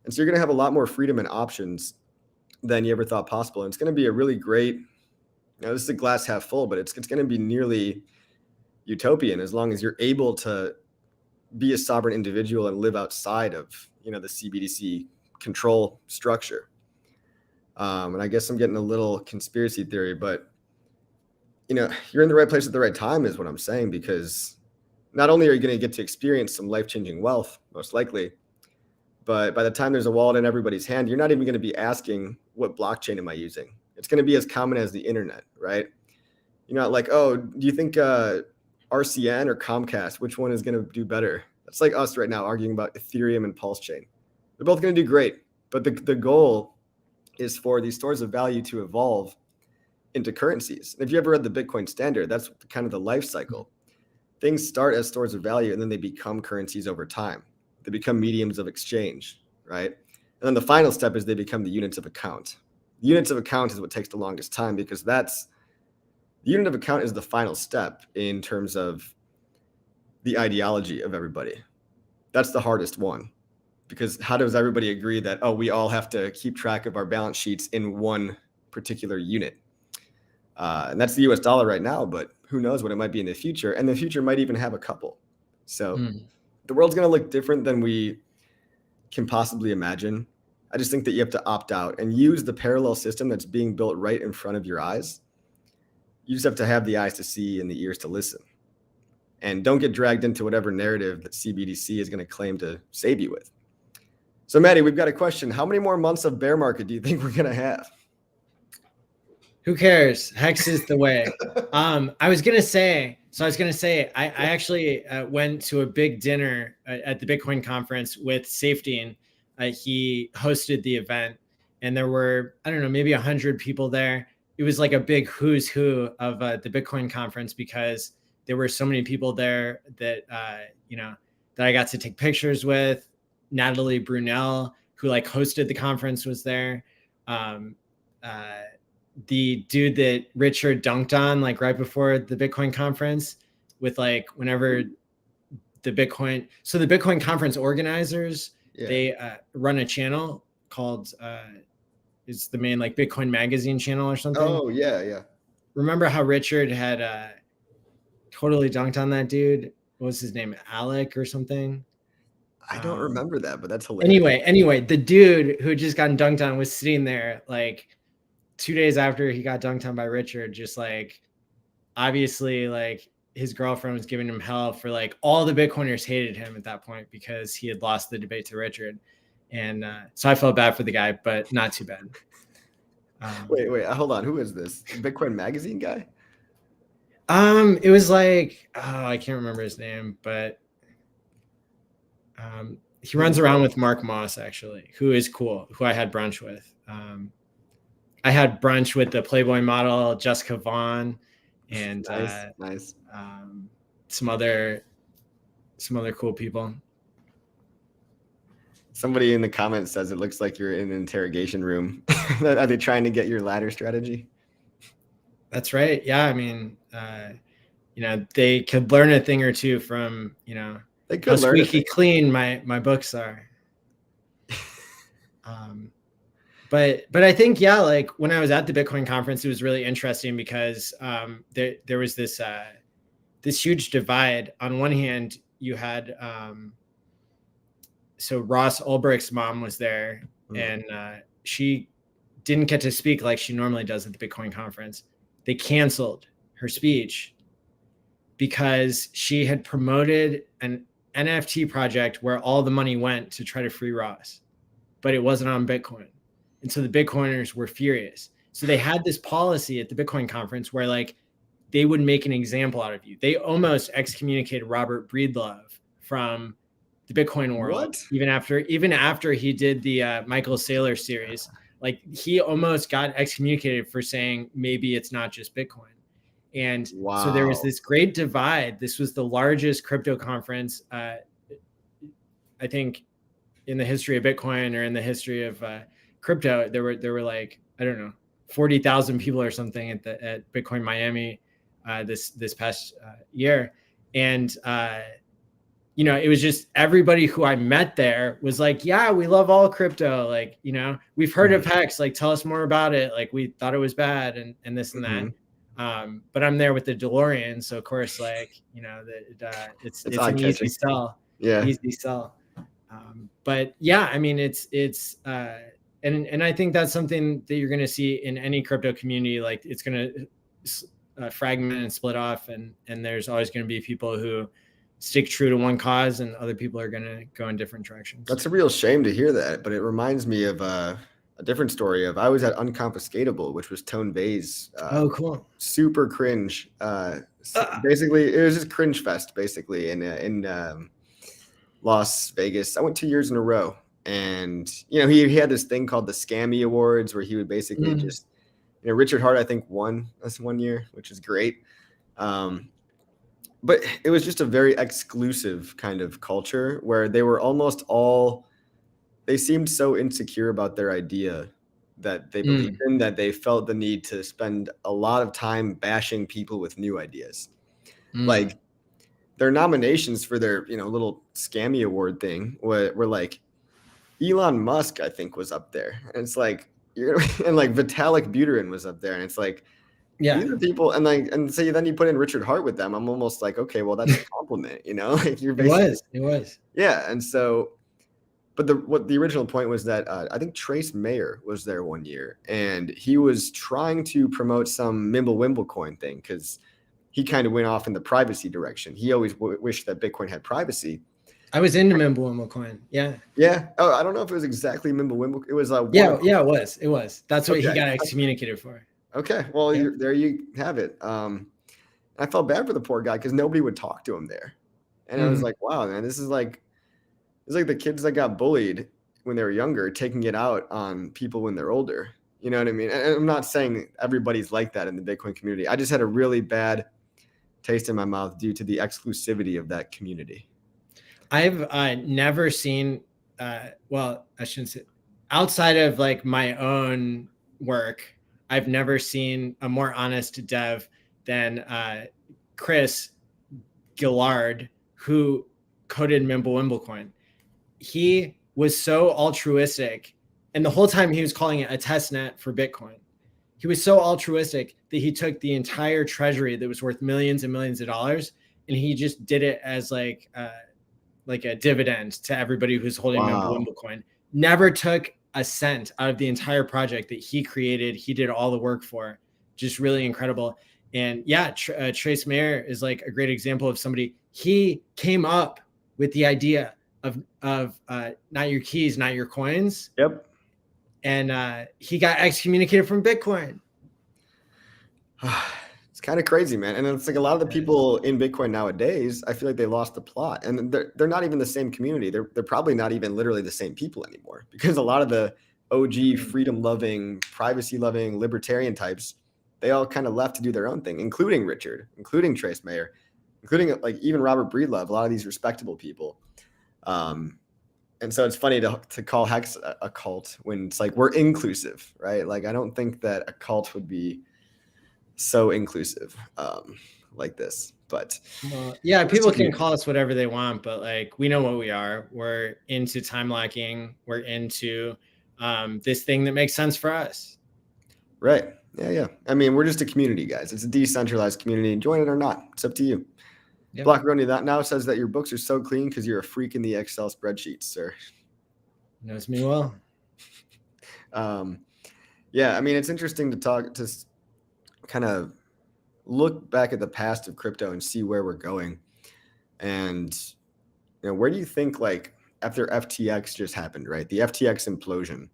And so you're going to have a lot more freedom and options than you ever thought possible. And it's going to be a really great, this is a glass half full, but it's going to be nearly utopian as long as you're able to be a sovereign individual and live outside of, the CBDC control structure. And I guess I'm getting a little conspiracy theory, but you're in the right place at the right time is what I'm saying, because not only are you going to get to experience some life-changing wealth, most likely, but by the time there's a wallet in everybody's hand, you're not even going to be asking, what blockchain am I using? It's going to be as common as the internet, right? You're not like, oh, do you think RCN or Comcast, which one is going to do better? That's like us right now arguing about Ethereum and PulseChain. They're both going to do great, but the goal is for these stores of value to evolve into currencies. And if you ever read the Bitcoin Standard, that's kind of the life cycle. Things start as stores of value, and then they become currencies over time. They become mediums of exchange, right? And then the final step is they become the units of account. The units of account is what takes the longest time, because the unit of account is the final step in terms of the ideology of everybody. That's the hardest one, because how does everybody agree that, oh, we all have to keep track of our balance sheets in one particular unit? And that's the US dollar right now, but who knows what it might be in the future. And the future might even have a couple. So the world's going to look different than we can possibly imagine. I just think that you have to opt out and use the parallel system that's being built right in front of your eyes. You just have to have the eyes to see and the ears to listen. And don't get dragged into whatever narrative that CBDC is going to claim to save you with. So, Maddie, we've got a question. How many more months of bear market do you think we're going to have? Who cares? Hex is the way. I was going to say, I actually went to a big dinner at the Bitcoin conference with Safety. He hosted the event, and there were, I don't know, maybe 100 people there. It was like a big who's who of the Bitcoin conference, because there were so many people there that, that I got to take pictures with. Natalie Brunel, who like hosted the conference, was there. The dude that Richard dunked on like right before the Bitcoin conference, with like whenever the Bitcoin conference organizers, they run a channel called it's the main like Bitcoin magazine channel or something. Oh yeah. Remember how Richard had totally dunked on that dude? What was his name? Alec or something? I don't remember that, but that's hilarious. Anyway, the dude who had just gotten dunked on was sitting there like 2 days after he got dunked on by Richard, just like, obviously like his girlfriend was giving him hell for like, all the Bitcoiners hated him at that point because he had lost the debate to Richard. And so I felt bad for the guy, but not too bad. Wait, hold on. Who is this? Bitcoin magazine guy? It was like, I can't remember his name, but he runs around with Mark Moss, actually, who is cool, who I had brunch with. I had brunch with the Playboy model, Jessica Vaughn, and nice. Some other cool people. Somebody in the comments says it looks like you're in an interrogation room. Are they trying to get your ladder strategy? That's right. Yeah, I mean, they could learn a thing or two from, they could how squeaky clean my books are. But I think, yeah, like when I was at the Bitcoin conference, it was really interesting because there was this huge divide. On one hand, you had so Ross Ulbricht's mom was there, and she didn't get to speak like she normally does at the Bitcoin conference. They canceled her speech because she had promoted an NFT project where all the money went to try to free Ross, but it wasn't on Bitcoin. And so the Bitcoiners were furious. So they had this policy at the Bitcoin conference where like they would make an example out of you. They almost excommunicated Robert Breedlove from the Bitcoin world. What? Even after he did the Michael Saylor series, like he almost got excommunicated for saying maybe it's not just Bitcoin. And so there was this great divide. This was the largest crypto conference, I think, in the history of Bitcoin or in the history of crypto. There were like, I don't know, 40,000 people or something at Bitcoin Miami this past year. And you know, it was just everybody who I met there was like, yeah, we love all crypto. Like, you know, we've heard of HEX, like, tell us more about it. Like, we thought it was bad and this and that. But I'm there with the DeLorean. So of course, like, you know, it's an easy sell. Yeah. Easy sell. But yeah, I mean, and I think that's something that you're going to see in any crypto community. Like, it's going to fragment and split off. And there's always going to be people who stick true to one cause, and other people are going to go in different directions. That's a real shame to hear that, but it reminds me of a different story of I was at Unconfiscatable, which was Tone Vay's. Oh, cool. Super cringe. Basically, it was just cringe fest, basically, in Las Vegas. I went 2 years in a row, and you know, he had this thing called the Scammy Awards, where he would basically just, you know, Richard Hart, I think, won this 1 year, which is great. But it was just a very exclusive kind of culture where they were almost all, they seemed so insecure about their idea that they believed in, that they felt the need to spend a lot of time bashing people with new ideas. Like, their nominations for their, you know, little Scammy Award thing were like Elon Musk, I think, was up there. And it's like, and like Vitalik Buterin was up there. And it's like, yeah, these are people, and like, and so then you put in Richard Hart with them. I'm almost like, okay, well, that's a compliment, you know? Like, you're basically, it was. Yeah. And so, but what the original point was that I think Trace Mayer was there 1 year, and he was trying to promote some Mimblewimble coin thing, because he kind of went off in the privacy direction. He always wished that Bitcoin had privacy. I was into Mimblewimble coin. Yeah. Yeah. Oh, I don't know if it was exactly Mimblewimble. It was yeah, it was. That's what he got excommunicated for. Okay. Well, there you have it. I felt bad for the poor guy because nobody would talk to him there. And I was like, wow, man, this is like the kids that got bullied when they were younger, taking it out on people when they're older. You know what I mean? And I'm not saying everybody's like that in the Bitcoin community. I just had a really bad taste in my mouth due to the exclusivity of that community. I've never seen, well, I shouldn't say, outside of like my own work, I've never seen a more honest dev than Chris Gillard, who coded Mimblewimble coin. He was so altruistic, and the whole time he was calling it a testnet for Bitcoin. He was so altruistic that he took the entire treasury that was worth millions and millions of dollars, and he just did it as like a dividend to everybody who's holding Mimblewimble coin. Never took a cent out of the entire project that he created. He did all the work for. Just really incredible. And yeah, Trace Mayer is like a great example of somebody. He came up with the idea of not your keys, not your coins. Yep. And he got excommunicated from Bitcoin. It's kind of crazy, man. And it's like a lot of the people in Bitcoin nowadays, I feel like they lost the plot, and they're not even the same community. They're probably not even literally the same people anymore, because a lot of the OG freedom loving, privacy loving, libertarian types, they all kind of left to do their own thing, including Richard, including Trace Mayer, including like even Robert Breedlove, a lot of these respectable people. And so it's funny to call HEX a cult when it's like, we're inclusive, right? Like, I don't think that a cult would be so inclusive like this, but yeah, people can call us whatever they want, but like, we know what we are. We're into time locking. We're into this thing that makes sense for us. Right. Yeah. I mean, we're just a community, guys. It's a decentralized community. Join it or not. It's up to you. Yep. Blockaroni, that now says that your books are so clean because you're a freak in the Excel spreadsheets, sir. Knows me well. Yeah, I mean, it's interesting to kind of look back at the past of crypto and see where we're going. And, you know, where do you think, like, after FTX just happened, right? The FTX implosion.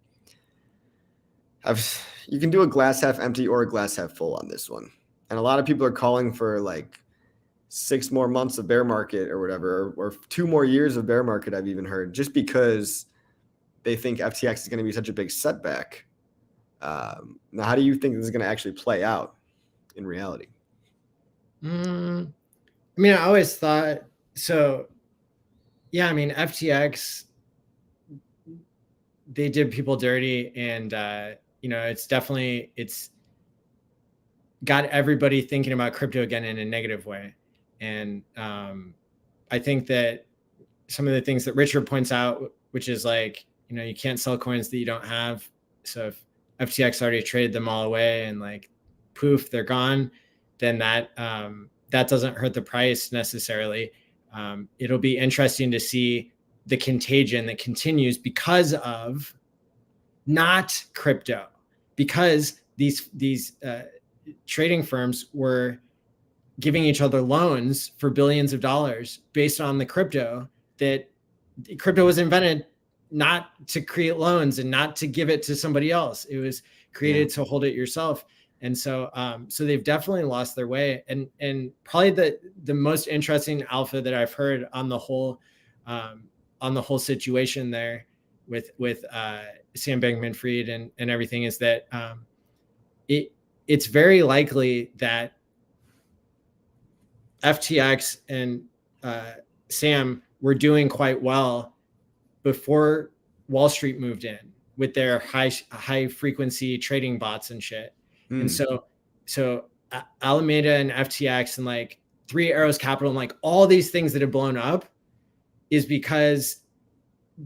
You can do a glass half empty or a glass half full on this one. And a lot of people are calling for like 6 more months of bear market or whatever, or 2 more years of bear market, I've even heard, just because they think FTX is going to be such a big setback. Now, how do you think this is going to actually play out in reality? I mean, I always thought so. Yeah, I mean, FTX, they did people dirty, and it's definitely, it's got everybody thinking about crypto again in a negative way. And I think that some of the things that Richard points out, which is like, you can't sell coins that you don't have. So if FTX already traded them all away and like poof, they're gone, then that doesn't hurt the price necessarily. It'll be interesting to see the contagion that continues because of not crypto, because these trading firms were giving each other loans for billions of dollars based on the crypto was invented not to create loans and not to give it to somebody else. It was created to hold it yourself. And so, so they've definitely lost their way. And probably the most interesting alpha that I've heard on the whole situation there with Sam Bankman-Fried and everything is that it's very likely that FTX and Sam were doing quite well before Wall Street moved in with their high frequency trading bots and shit. And so Alameda and FTX and like Three Arrows Capital and like all these things that have blown up is because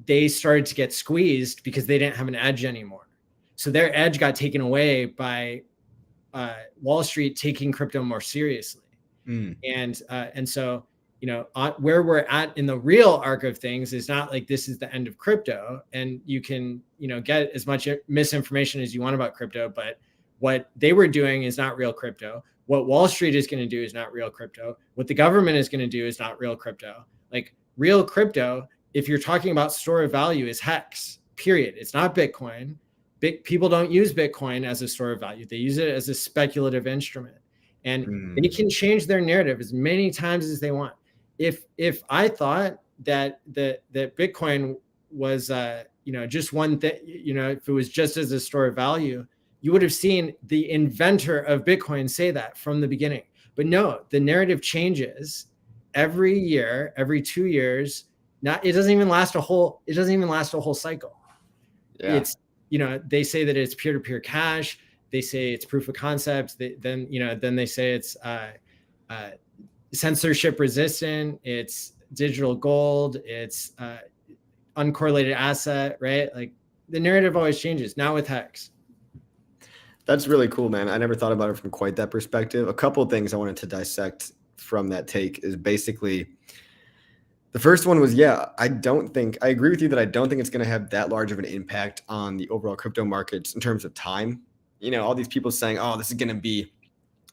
they started to get squeezed because they didn't have an edge anymore. So their edge got taken away by Wall Street taking crypto more seriously. And so, where we're at in the real arc of things is not like this is the end of crypto, and you can, get as much misinformation as you want about crypto, but what they were doing is not real crypto. What Wall Street is going to do is not real crypto. What the government is going to do is not real crypto. Like real crypto, if you're talking about store of value, is HEX, period. It's not Bitcoin. People don't use Bitcoin as a store of value. They use it as a speculative instrument. And they can change their narrative as many times as they want. If I thought that Bitcoin was just one thing, if it was just as a store of value, you would have seen the inventor of Bitcoin say that from the beginning. But no, the narrative changes every year, every 2 years. It doesn't even last a whole cycle. Yeah. It's, they say that it's peer-to-peer cash. They say it's proof of concept. Then they say it's censorship resistant. It's digital gold. It's uncorrelated asset, right? Like the narrative always changes. Now with HEX. That's really cool, man. I never thought about it from quite that perspective. A couple of things I wanted to dissect from that take is basically the first one was, I agree with you that I don't think it's going to have that large of an impact on the overall crypto markets in terms of time. All these people saying, oh, this is going to be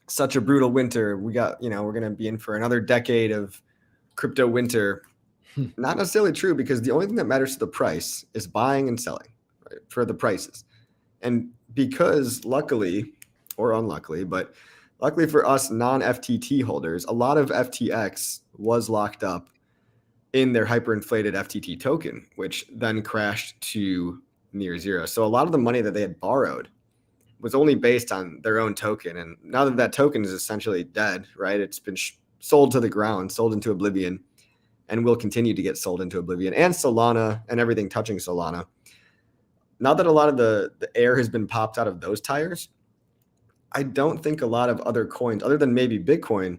such a brutal winter. We're going to be in for another decade of crypto winter. Not necessarily true, because the only thing that matters to the price is buying and selling, right, for the prices. And because luckily, or unluckily, but luckily for us non-FTT holders, a lot of FTX was locked up in their hyperinflated FTT token, which then crashed to near zero. So a lot of the money that they had borrowed was only based on their own token. And now that token is essentially dead, right? It's been sold to the ground, sold into oblivion, and will continue to get sold into oblivion, and Solana and everything touching Solana. Now that a lot of the air has been popped out of those tires, I don't think a lot of other coins, other than maybe Bitcoin,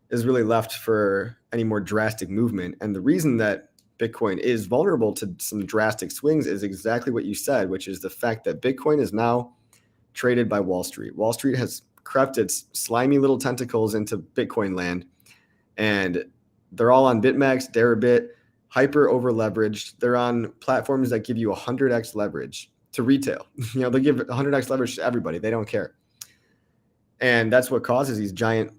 is really left for any more drastic movement. And the reason that Bitcoin is vulnerable to some drastic swings is exactly what you said, which is the fact that Bitcoin is now traded by Wall Street. Wall Street has crept its slimy little tentacles into Bitcoin land, and they're all on BitMEX, Deribit, hyper over leveraged. They're on platforms that give you 100x leverage to retail. They give 100x leverage to everybody. They don't care. And that's what causes these giant,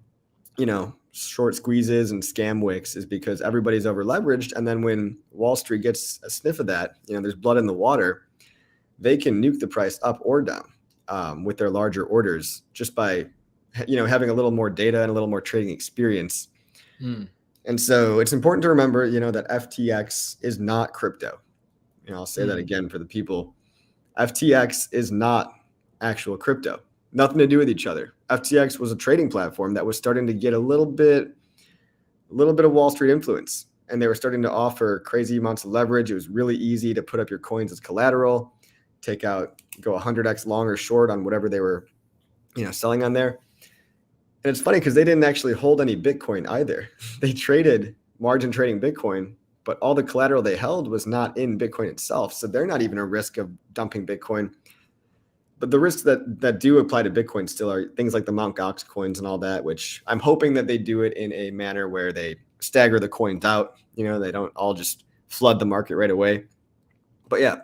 short squeezes and scam wicks, is because everybody's over leveraged. And then when Wall Street gets a sniff of that, there's blood in the water, they can nuke the price up or down with their larger orders just by, having a little more data and a little more trading experience. And so it's important to remember, that FTX is not crypto. I'll say that again for the people. FTX is not actual crypto. Nothing to do with each other. FTX was a trading platform that was starting to get a little bit of Wall Street influence, and they were starting to offer crazy amounts of leverage. It was really easy to put up your coins as collateral. go 100x long or short on whatever they were, selling on there. And it's funny because they didn't actually hold any Bitcoin either. They traded margin trading Bitcoin, but all the collateral they held was not in Bitcoin itself. So they're not even a risk of dumping Bitcoin. But the risks that do apply to Bitcoin still are things like the Mt. Gox coins and all that, which I'm hoping that they do it in a manner where they stagger the coins out. They don't all just flood the market right away. But yeah,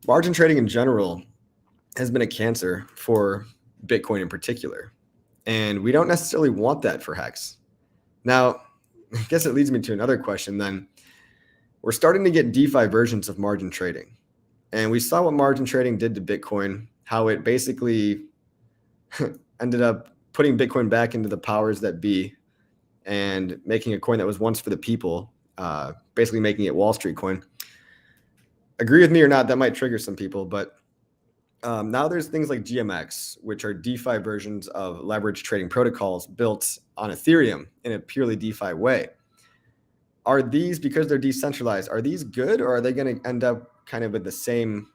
margin trading in general has been a cancer for Bitcoin in particular. And we don't necessarily want that for HEX. Now, I guess it leads me to another question then. We're starting to get DeFi versions of margin trading. And we saw what margin trading did to Bitcoin, how it basically ended up putting Bitcoin back into the powers that be and making a coin that was once for the people, basically making it Wall Street coin. Agree with me or not, that might trigger some people, but now there's things like GMX, which are DeFi versions of leverage trading protocols built on Ethereum in a purely DeFi way. Are these, because they're decentralized, are these good, or are they going to end up kind of with the same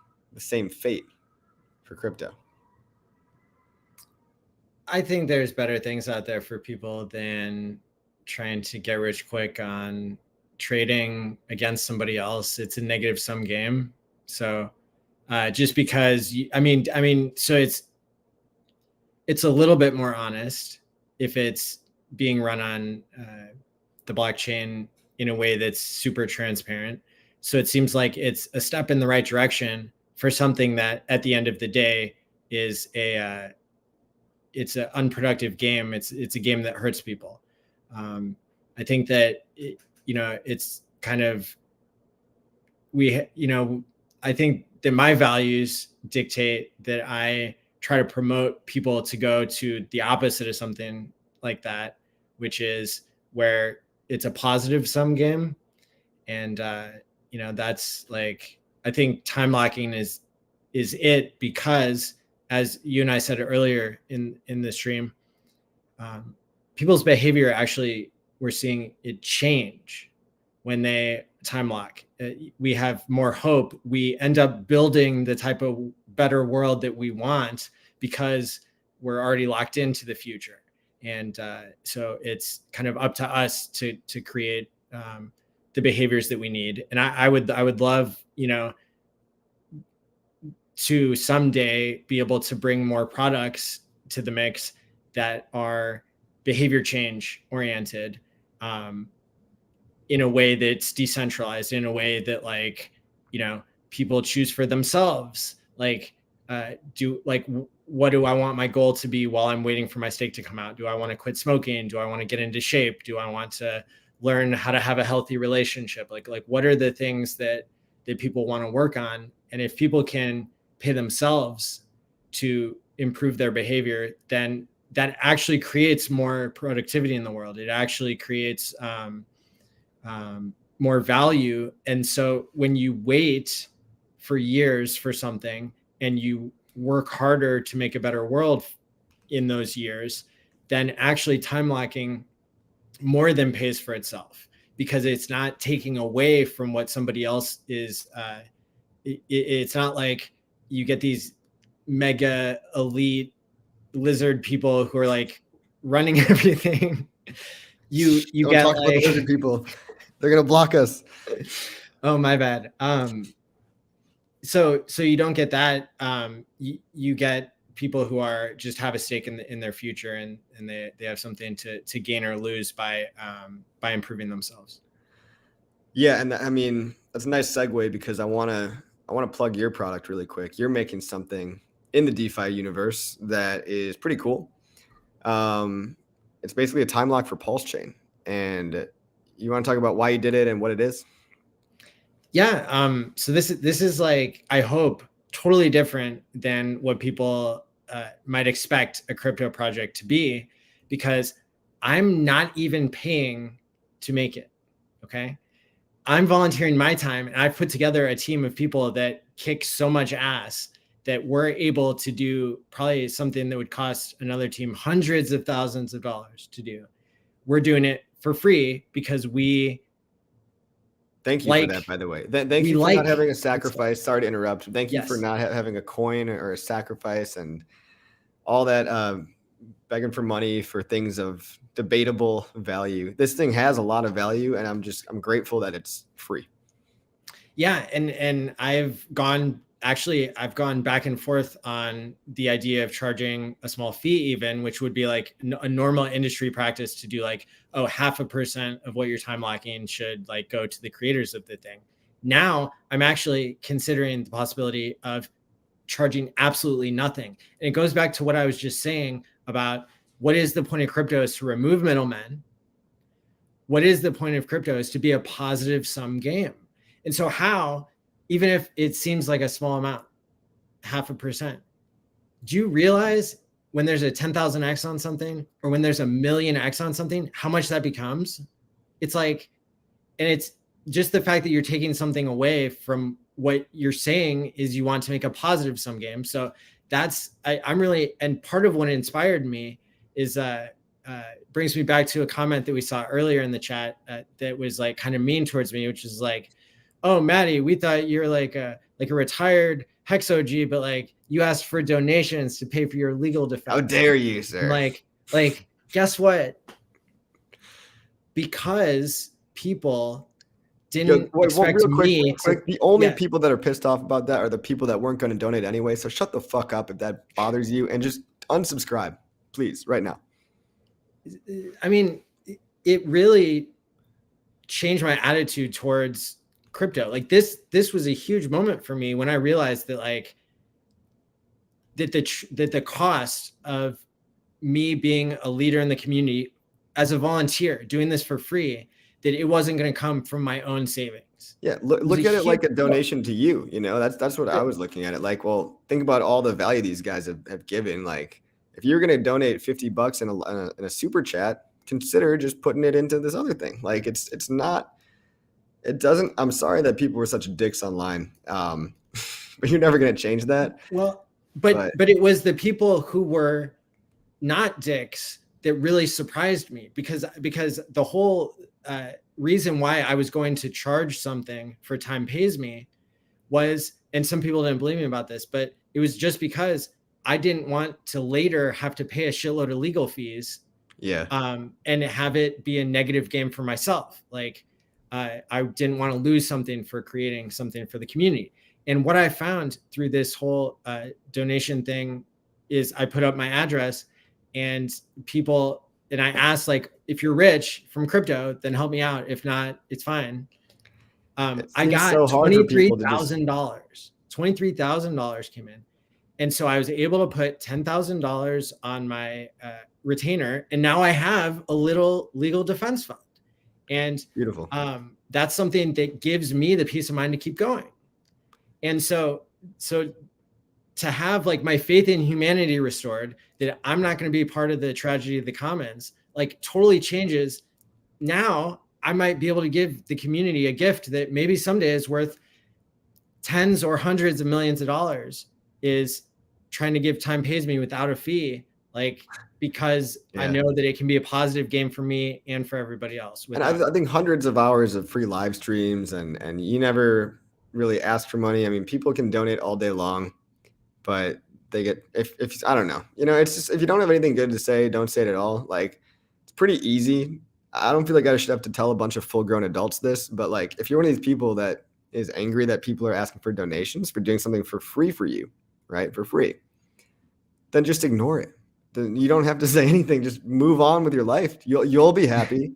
fate for crypto? I think there's better things out there for people than trying to get rich quick on trading against somebody else. It's a negative sum game. So just because so it's a little bit more honest if it's being run on the blockchain in a way that's super transparent. So it seems like it's a step in the right direction for something that at the end of the day is it's an unproductive game. It's a game that hurts people. I think that it's kind of I think that my values dictate that I try to promote people to go to the opposite of something like that, which is where it's a positive sum game. And, that's like, I think time locking is it, because as you and I said earlier in the stream, people's behavior actually, we're seeing it change when they time lock. We have more hope. We end up building the type of better world that we want because we're already locked into the future. And so it's kind of up to us to create the behaviors that we need. And I would love, to someday be able to bring more products to the mix that are behavior change oriented, in a way that's decentralized, in a way that people choose for themselves. What do I want my goal to be while I'm waiting for my stake to come out? Do I want to quit smoking? Do I want to get into shape? Do I want to learn how to have a healthy relationship? Like what are the things that people want to work on? And if people can pay themselves to improve their behavior, then that actually creates more productivity in the world. It actually creates more value. And so when you wait for years for something and you work harder to make a better world in those years, then actually time locking more than pays for itself, because it's not taking away from what somebody else is. It's not like you get these mega elite lizard people who are like running everything. You Don't get talk about the lizard people. They're gonna block us. Oh, my bad. So you don't get that. You get people who are just have a stake in their future, and they have something to gain or lose by improving themselves. Yeah, and I mean that's a nice segue, because I want to plug your product really quick. You're making something in the DeFi universe that is pretty cool. It's basically a time lock for PulseChain, and you want to talk about why you did it and what it is? Yeah. So this is like, I hope, totally different than what people might expect a crypto project to be, because I'm not even paying to make it. Okay. I'm volunteering my time, and I've put together a team of people that kick so much ass that we're able to do probably something that would cost another team hundreds of thousands of dollars to do. We're doing it for free because Thank you for that, by the way. Thank you for not having a sacrifice. Sorry to interrupt. Thank you for not having a coin or a sacrifice and all that begging for money for things of debatable value. This thing has a lot of value, and I'm grateful that it's free. Yeah, and I've gone back and forth on the idea of charging a small fee, even, which would be like a normal industry practice to do, like, oh, 0.5% of what your time locking should like go to the creators of the thing. Now I'm actually considering the possibility of charging absolutely nothing. And it goes back to what I was just saying about what is the point of crypto is to remove middlemen. What is the point of crypto is to be a positive sum game. And so how, even if it seems like a small amount, 0.5%, do you realize when there's a 10,000x on something, or when there's a 1,000,000x on something, how much that becomes? It's like, and it's just the fact that you're taking something away from what you're saying is you want to make a positive sum game. So that's, I'm really, and part of what inspired me is, brings me back to a comment that we saw earlier in the chat that was like kind of mean towards me, which is like, oh, Maddie, we thought you're like a retired HEX OG, but like you asked for donations to pay for your legal defense. How dare you, sir? Like, guess what? Because people didn't expect me to, the only people that are pissed off about that are the people that weren't going to donate anyway. So shut the fuck up if that bothers you, and just unsubscribe, please, right now. I mean, it really changed my attitude towards crypto. Like this was a huge moment for me when I realized that like that the cost of me being a leader in the community as a volunteer doing this for free, that it wasn't going to come from my own savings. Yeah, look at it like a donation to you. You know, that's what I was looking at it like. Well, think about all the value these guys have given. Like, if you're going to donate $50 in a super chat, consider just putting it into this other thing. Like, it's not. It doesn't. I'm sorry that people were such dicks online, but you're never going to change that. Well, but it was the people who were not dicks that really surprised me, because the whole reason why I was going to charge something for time pays me was, and some people didn't believe me about this, but it was just because I didn't want to later have to pay a shitload of legal fees. Yeah. And have it be a negative game for myself. Like, I didn't want to lose something for creating something for the community. And what I found through this whole donation thing is I put up my address, and I asked, like, if you're rich from crypto, then help me out. If not, it's fine. I got $23,000. $23,000 came in. And so I was able to put $10,000 on my retainer, and now I have a little legal defense fund. And beautiful. That's something that gives me the peace of mind to keep going. And so to have like my faith in humanity restored, that I'm not going to be part of the tragedy of the commons, like totally changes. Now I might be able to give the community a gift that maybe someday is worth tens or hundreds of millions of dollars, is trying to give time pays me without a fee, like, because I know that it can be a positive game for me and for everybody else. And I think hundreds of hours of free live streams, and you never really ask for money. I mean, people can donate all day long, but they get, if I don't know, you know, it's just, if you don't have anything good to say, don't say it at all. Like, it's pretty easy. I don't feel like I should have to tell a bunch of full grown adults this, but like, if you're one of these people that is angry that people are asking for donations for doing something for free for you, right? For free, then just ignore it. Then you don't have to say anything. Just move on with your life. You'll be happy.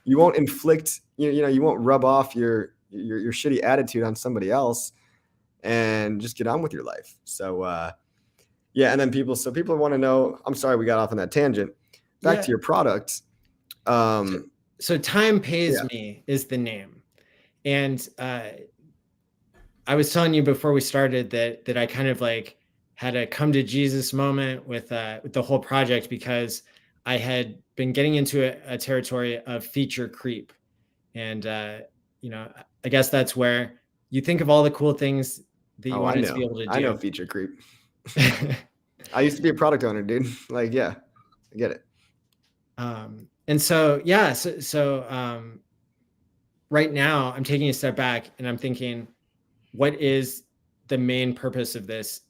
You won't inflict, you know, you won't rub off your shitty attitude on somebody else, and just get on with your life. So, yeah. And then people want to know, I'm sorry, we got off on that tangent. Back to your product. So Time Pays Me is the name. And I was telling you before we started that I kind of like had a come to Jesus moment with the whole project, because I had been getting into a territory of feature creep. And, you know, I guess that's where you think of all the cool things that you wanted to be able to do. I know feature creep. I used to be a product owner, dude. Like, yeah, I get it. And so, yeah, so right now I'm taking a step back and I'm thinking, what is the main purpose of this?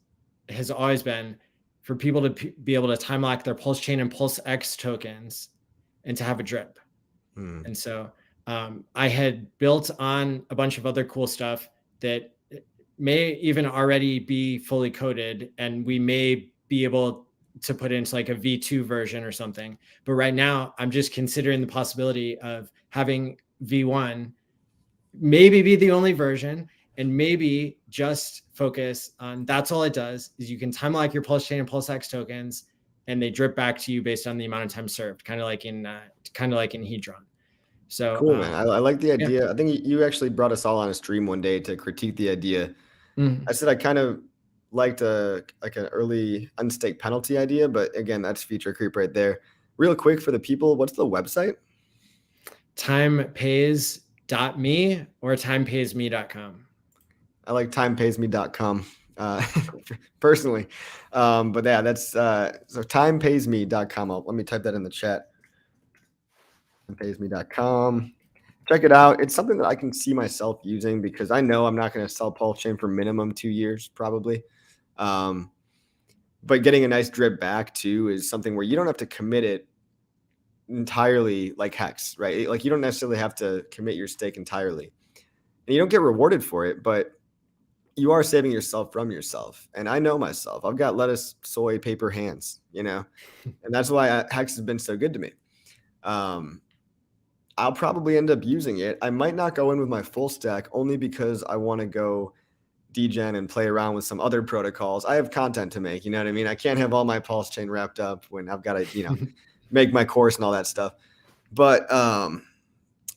Has always been for people to be able to time lock their PulseChain and PulseX tokens and to have a drip. And so I had built on a bunch of other cool stuff that may even already be fully coded, and we may be able to put into like a V2 version or something. But right now, I'm just considering the possibility of having V1 maybe be the only version, and maybe just focus on that's all it does is you can time lock your PulseChain and PulseX tokens, and they drip back to you based on the amount of time served, kind of like in Hedron. So Cool, man. I like the yeah. idea. I think you actually brought us all on a stream one day to critique the idea. I said I kind of liked an early unstake penalty idea, but again, that's feature creep right there. Real quick for the people, what's the website? Timepays.me or timepaysme.com. I like timepaysme.com personally. But yeah, that's so timepaysme.com. Let me type that in the chat. Timepaysme.com. Check it out. It's something that I can see myself using because I know I'm not going to sell PulseChain for minimum 2 years, probably. But getting a nice drip back too is something where you don't have to commit it entirely like HEX, right? Like you don't necessarily have to commit your stake entirely. And you don't get rewarded for it, but you are saving yourself from yourself. And I know myself. I've got lettuce, soy, paper hands, and that's why HEX has been so good to me. I'll probably end up using it. I might not go in with my full stack only because I want to go degen and play around with some other protocols. I have content to make, you know what I mean? I can't have all my PulseChain wrapped up when I've got to, make my course and all that stuff. But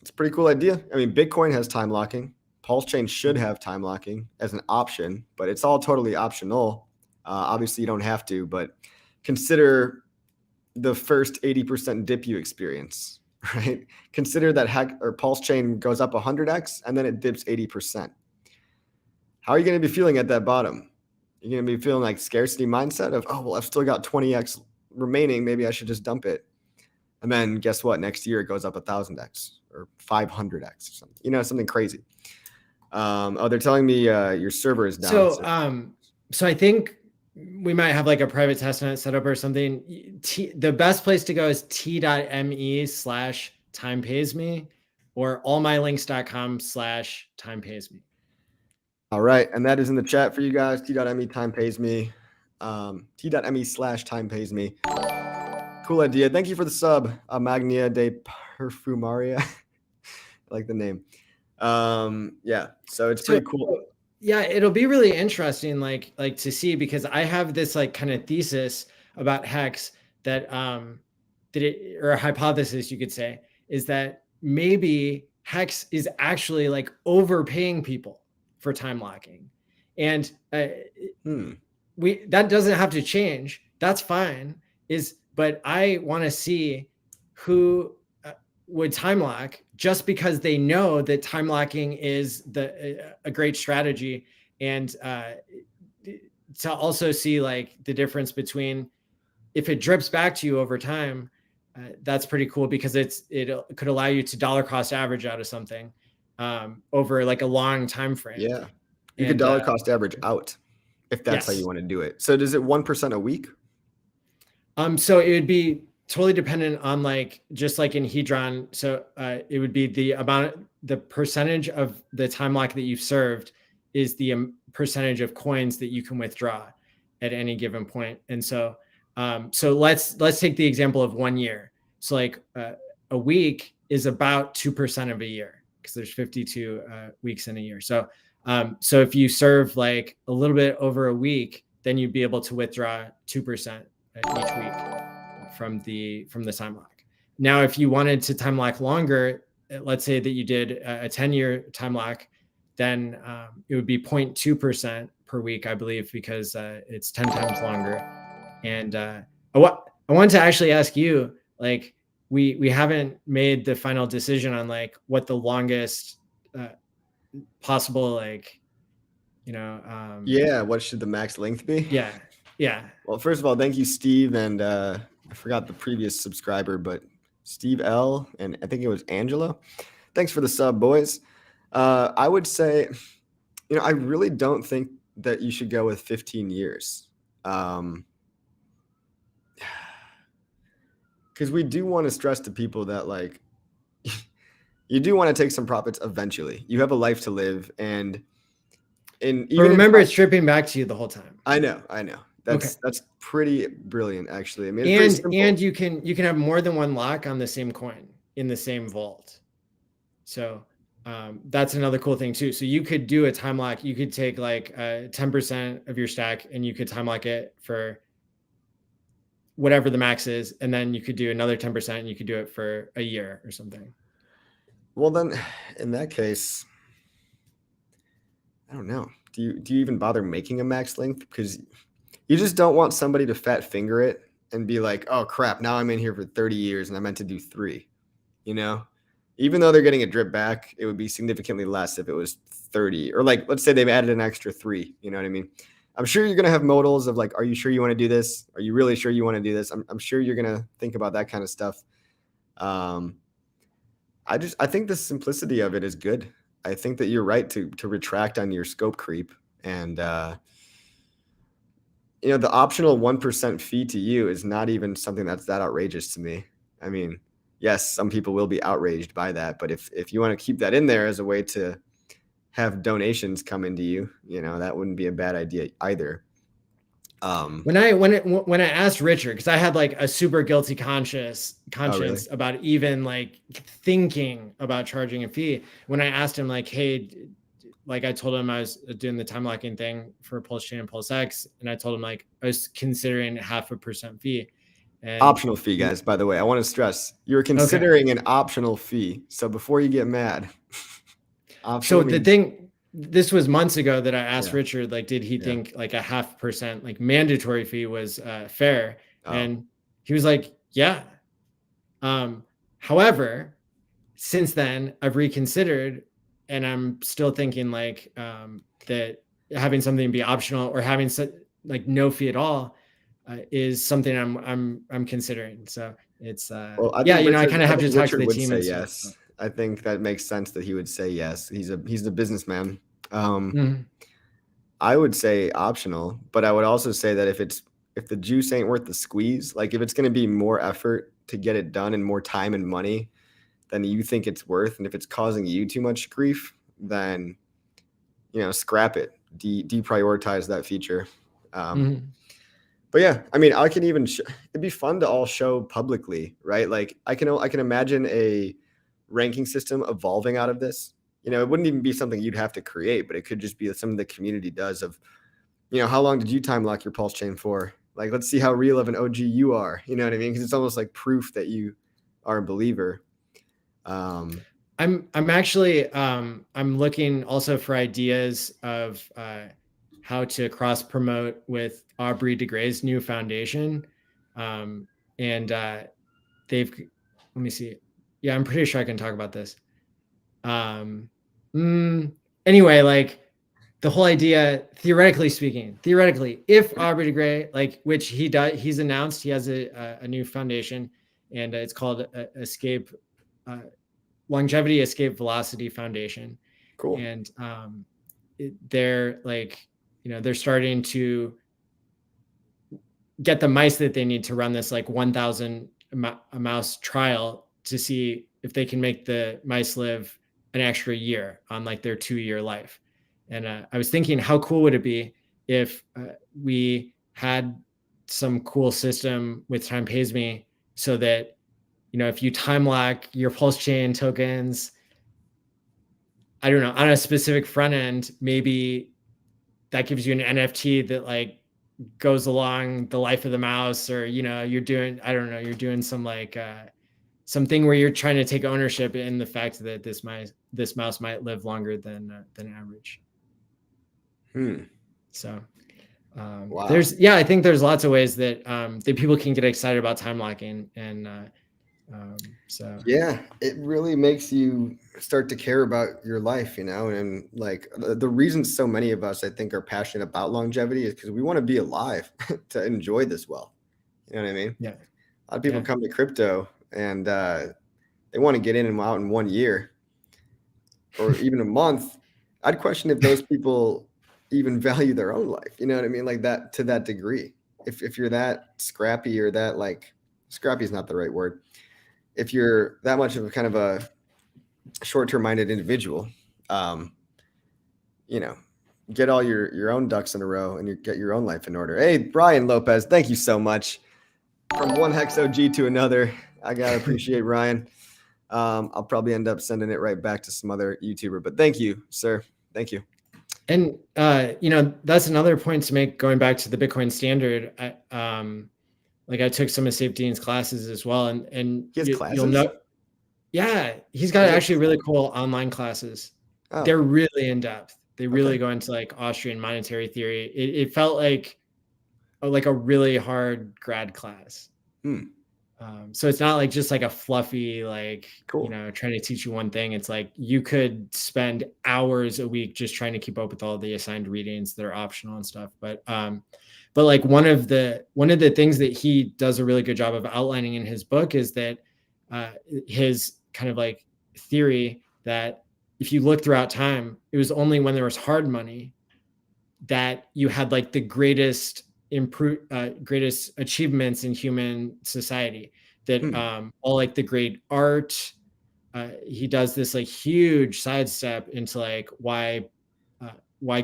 it's a pretty cool idea. I mean, Bitcoin has time locking. PulseChain should have time locking as an option, but it's all totally optional. Obviously, you don't have to, but consider the first 80% dip you experience. Right? Consider that HEX or PulseChain goes up 100x and then it dips 80%. How are you going to be feeling at that bottom? You're going to be feeling like scarcity mindset of, oh, well, I've still got 20x remaining. Maybe I should just dump it. And then guess what? Next year it goes up 1,000x or 500x or something, something crazy. They're telling me your server is down. So I think we might have like a private testnet set up or something. The best place to go is t.me/timepaysme or allmylinks.com/timepaysme. All right. And that is in the chat for you guys. T.me timepaysme. T.me/timepaysme. Cool idea. Thank you for the sub, Magnia de Perfumaria. I like the name. Yeah. So it's pretty cool. Yeah, it'll be really interesting, like to see, because I have this like kind of thesis about HEX that or a hypothesis you could say is that maybe HEX is actually like overpaying people for time locking, and that doesn't have to change. That's fine. But I want to see who would time lock just because they know that time locking is a great strategy, and to also see like the difference between if it drips back to you over time. That's pretty cool because it could allow you to dollar cost average out of something over like a long time frame. Yeah, you could dollar cost average out if that's how you want to do it. So does it 1% a week? So it would be totally dependent on like just like in Hedron. So it would be the percentage of the time lock that you've served is the percentage of coins that you can withdraw at any given point. And so let's take the example of 1 year. So like a week is about 2% of a year because there's 52 weeks in a year. So if you serve like a little bit over a week, then you'd be able to withdraw 2% each week from the time lock. Now, if you wanted to time lock longer, let's say that you did a 10-year time lock, then it would be 0.2% per week, I believe, because it's 10 times longer. And I wanted to actually ask you, like, we haven't made the final decision on like what the longest possible, like, what should the max length be? Yeah. Well, first of all, thank you, Steve, and I forgot the previous subscriber, but Steve L, and I think it was Angela. Thanks for the sub, boys. I would say, I really don't think that you should go with 15 years. Because we do want to stress to people that like you do want to take some profits eventually. You have a life to live, and But remember, it's stripping back to you the whole time. I know. That's pretty brilliant, actually. I mean, it's and you can have more than one lock on the same coin in the same vault. So that's another cool thing too. So you could do a time lock. You could take like 10% of your stack, and you could time lock it for whatever the max is, and then you could do another 10%, and you could do it for a year or something. Well, then, in that case, I don't know. Do you even bother making a max length? Because you just don't want somebody to fat finger it and be like, oh crap, now I'm in here for 30 years and I meant to do 3. Even though they're getting a drip back, it would be significantly less if it was 30. Or like, let's say they've added an extra 3. You know what I mean? I'm sure you're going to have modals of like, are you sure you want to do this? Are you really sure you want to do this? I'm sure you're going to think about that kind of stuff. I think the simplicity of it is good. I think that you're right to retract on your scope creep. And, the optional 1% fee to you is not even something that's that outrageous to me. I mean, yes, some people will be outraged by that, but if you want to keep that in there as a way to have donations come into you, that wouldn't be a bad idea either. When I asked Richard, because I had like a super guilty conscience really? about even like thinking about charging a fee. When I asked him like, hey, like I told him I was doing the time locking thing for PulseChain and PulseX, and I told him like I was considering 0.5% fee. And optional fee, guys, by the way, I want to stress you're considering an optional fee. So before you get mad. So the thing, this was months ago that I asked Richard, like, did he think like 0.5% like mandatory fee was fair? And he was like, yeah. However, since then I've reconsidered, and I'm still thinking like that having something be optional or having like no fee at all is something I'm considering. So it's I kind of have to talk to the team and yes. stuff. I think that makes sense that he would say yes. He's a businessman. I would say optional, but I would also say that if the juice ain't worth the squeeze, like if it's going to be more effort to get it done and more time and money than you think it's worth, and if it's causing you too much grief, then scrap it, deprioritize that feature. But yeah, I mean, I can even it'd be fun to all show publicly, right? Like I can imagine a ranking system evolving out of this. It wouldn't even be something you'd have to create, but it could just be something the community does of, how long did you time lock your pulse chain for? Like, let's see how real of an OG you are. You know what I mean? Because it's almost like proof that you are a believer. I'm actually I'm looking also for ideas of how to cross promote with Aubrey de Grey's new foundation, and they've let me see. Yeah, I'm pretty sure I can talk about this. Anyway, like the whole idea, theoretically speaking, if Aubrey de Grey, like which he does, he's announced he has a new foundation, and it's called Escape. Longevity Escape Velocity Foundation. Cool. And they're like, they're starting to get the mice that they need to run this like 1,000 mouse trial to see if they can make the mice live an extra year on like their 2-year life. And I was thinking, how cool would it be if we had some cool system with Time Pays Me so that if you time lock your PulseChain tokens, I don't know, on a specific front end, maybe that gives you an NFT that like goes along the life of the mouse, or you're doing some like something where you're trying to take ownership in the fact that this mouse might live longer than average. So wow. I think there's lots of ways that that people can get excited about time locking, and so yeah, it really makes you start to care about your life, and like the reason so many of us, I think, are passionate about longevity is because we want to be alive to enjoy this wealth. You know what I mean? Yeah. A lot of people come to crypto and they want to get in and out in 1 year. or even a month, I'd question if those people even value their own life. You know what I mean? Like that, to that degree. If you're that scrappy, or that, like, scrappy is not the right word. If you're that much of a kind of a short-term minded individual, um, you know, get all your own ducks in a row, and you get your own life in order. Hey, Brian Lopez, thank you so much. From one Hex OG to another, I gotta appreciate Ryan. I'll probably end up sending it right back to some other YouTuber, but thank you, sir. Thank you. And that's another point to make, going back to the Bitcoin standard. I took some of Safe Dean's classes as well, and He has classes? you'll know. Yeah, he's got actually really cool online classes. Oh. They're really in depth. They really go into like Austrian monetary theory. It felt like a really hard grad class. So it's not like just like a fluffy, like, cool, trying to teach you one thing. It's like you could spend hours a week just trying to keep up with all the assigned readings that are optional and stuff. But like one of the things that he does a really good job of outlining in his book is that his kind of like theory that if you look throughout time, it was only when there was hard money that you had like the greatest achievements in human society. That all like the great art, he does this like huge sidestep into like why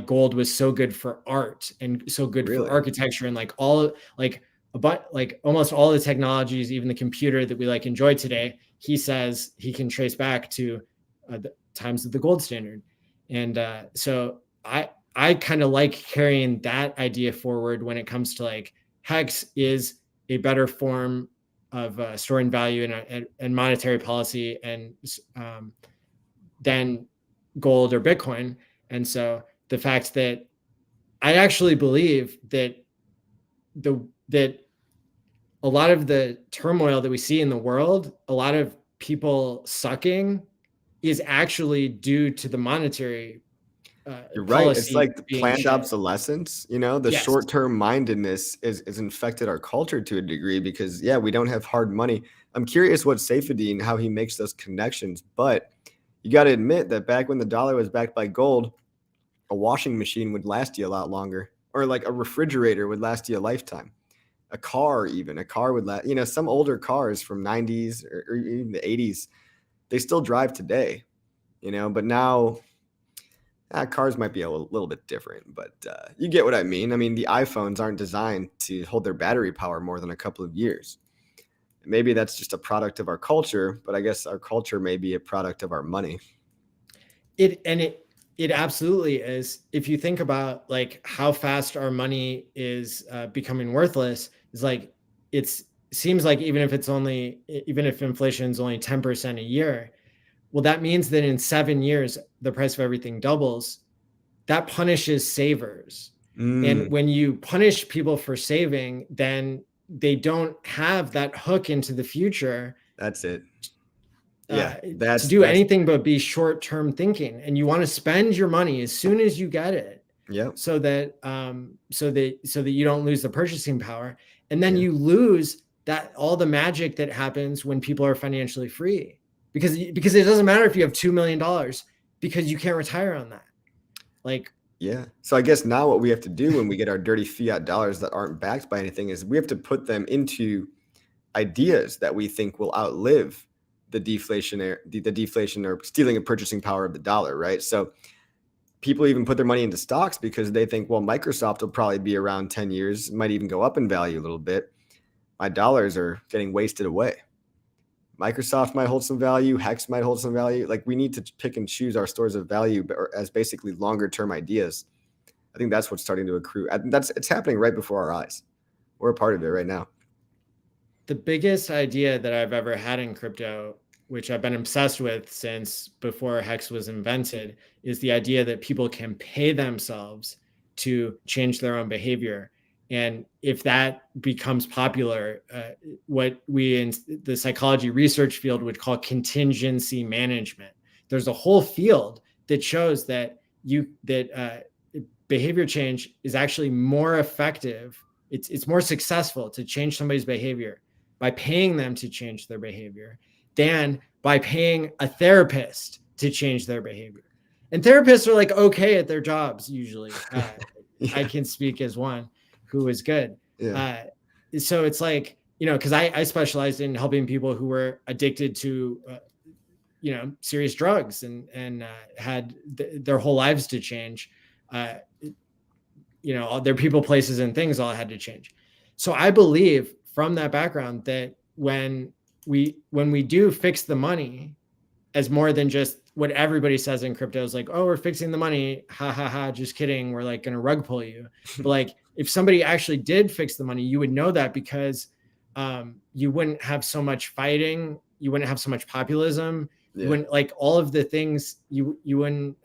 gold was so good for art and so good for architecture, and like all like about like almost all the technologies, even the computer that we like enjoy today, he says he can trace back to the times of the gold standard. And so I kind of like carrying that idea forward when it comes to like HEX is a better form of storing value and monetary policy and than gold or Bitcoin. And so the fact that I actually believe that that a lot of the turmoil that we see in the world, a lot of people sucking, is actually due to the monetary you're right. It's like the planned obsolescence, the short-term mindedness is infected our culture to a degree, because we don't have hard money. I'm curious what Saifedean, how he makes those connections, but you got to admit that back when the dollar was backed by gold, a washing machine would last you a lot longer, or like a refrigerator would last you a lifetime. A car would last, some older cars from 90s or even the 80s, they still drive today, but now cars might be a little bit different, but you get what I mean. I mean, the iPhones aren't designed to hold their battery power more than a couple of years. Maybe that's just a product of our culture, but I guess our culture may be a product of our money. It absolutely is. If you think about like how fast our money is becoming worthless, is like seems like even if inflation is only 10% a year, well, that means that in 7 years, the price of everything doubles. That punishes savers. And when you punish people for saving, then they don't have that hook into the future. That's it. To do anything but be short-term thinking. And you want to spend your money as soon as you get it. Yeah. So that you don't lose the purchasing power. And then you lose that all the magic that happens when people are financially free. Because it doesn't matter if you have $2 million, because you can't retire on that. So I guess now what we have to do when we get our dirty fiat dollars that aren't backed by anything is we have to put them into ideas that we think will outlive the deflation or stealing of purchasing power of the dollar, right? So people even put their money into stocks because they think, well, Microsoft will probably be around 10 years, might even go up in value a little bit. My dollars are getting wasted away. Microsoft might hold some value. HEX might hold some value. Like, we need to pick and choose our stores of value as basically longer term ideas. I think that's what's starting to accrue. It's happening right before our eyes. We're a part of it right now. The biggest idea that I've ever had in crypto, which I've been obsessed with since before HEX was invented, is the idea that people can pay themselves to change their own behavior. And if that becomes popular, what we in the psychology research field would call contingency management, there's a whole field that shows that behavior change is actually more effective. It's more successful to change somebody's behavior by paying them to change their behavior than by paying a therapist to change their behavior. And therapists are like okay at their jobs usually. I can speak as one who is good. So it's like, because I specialized in helping people who were addicted to serious drugs and had their whole lives to change. All their people, places, and things all had to change. So I believe from that background that when we do fix the money as more than just what everybody says in crypto is like, oh, we're fixing the money. Ha ha ha. Just kidding. We're like going to rug pull you. But like, if somebody actually did fix the money, you would know that because you wouldn't have so much fighting. You wouldn't have so much populism. You wouldn't like all of the things you wouldn't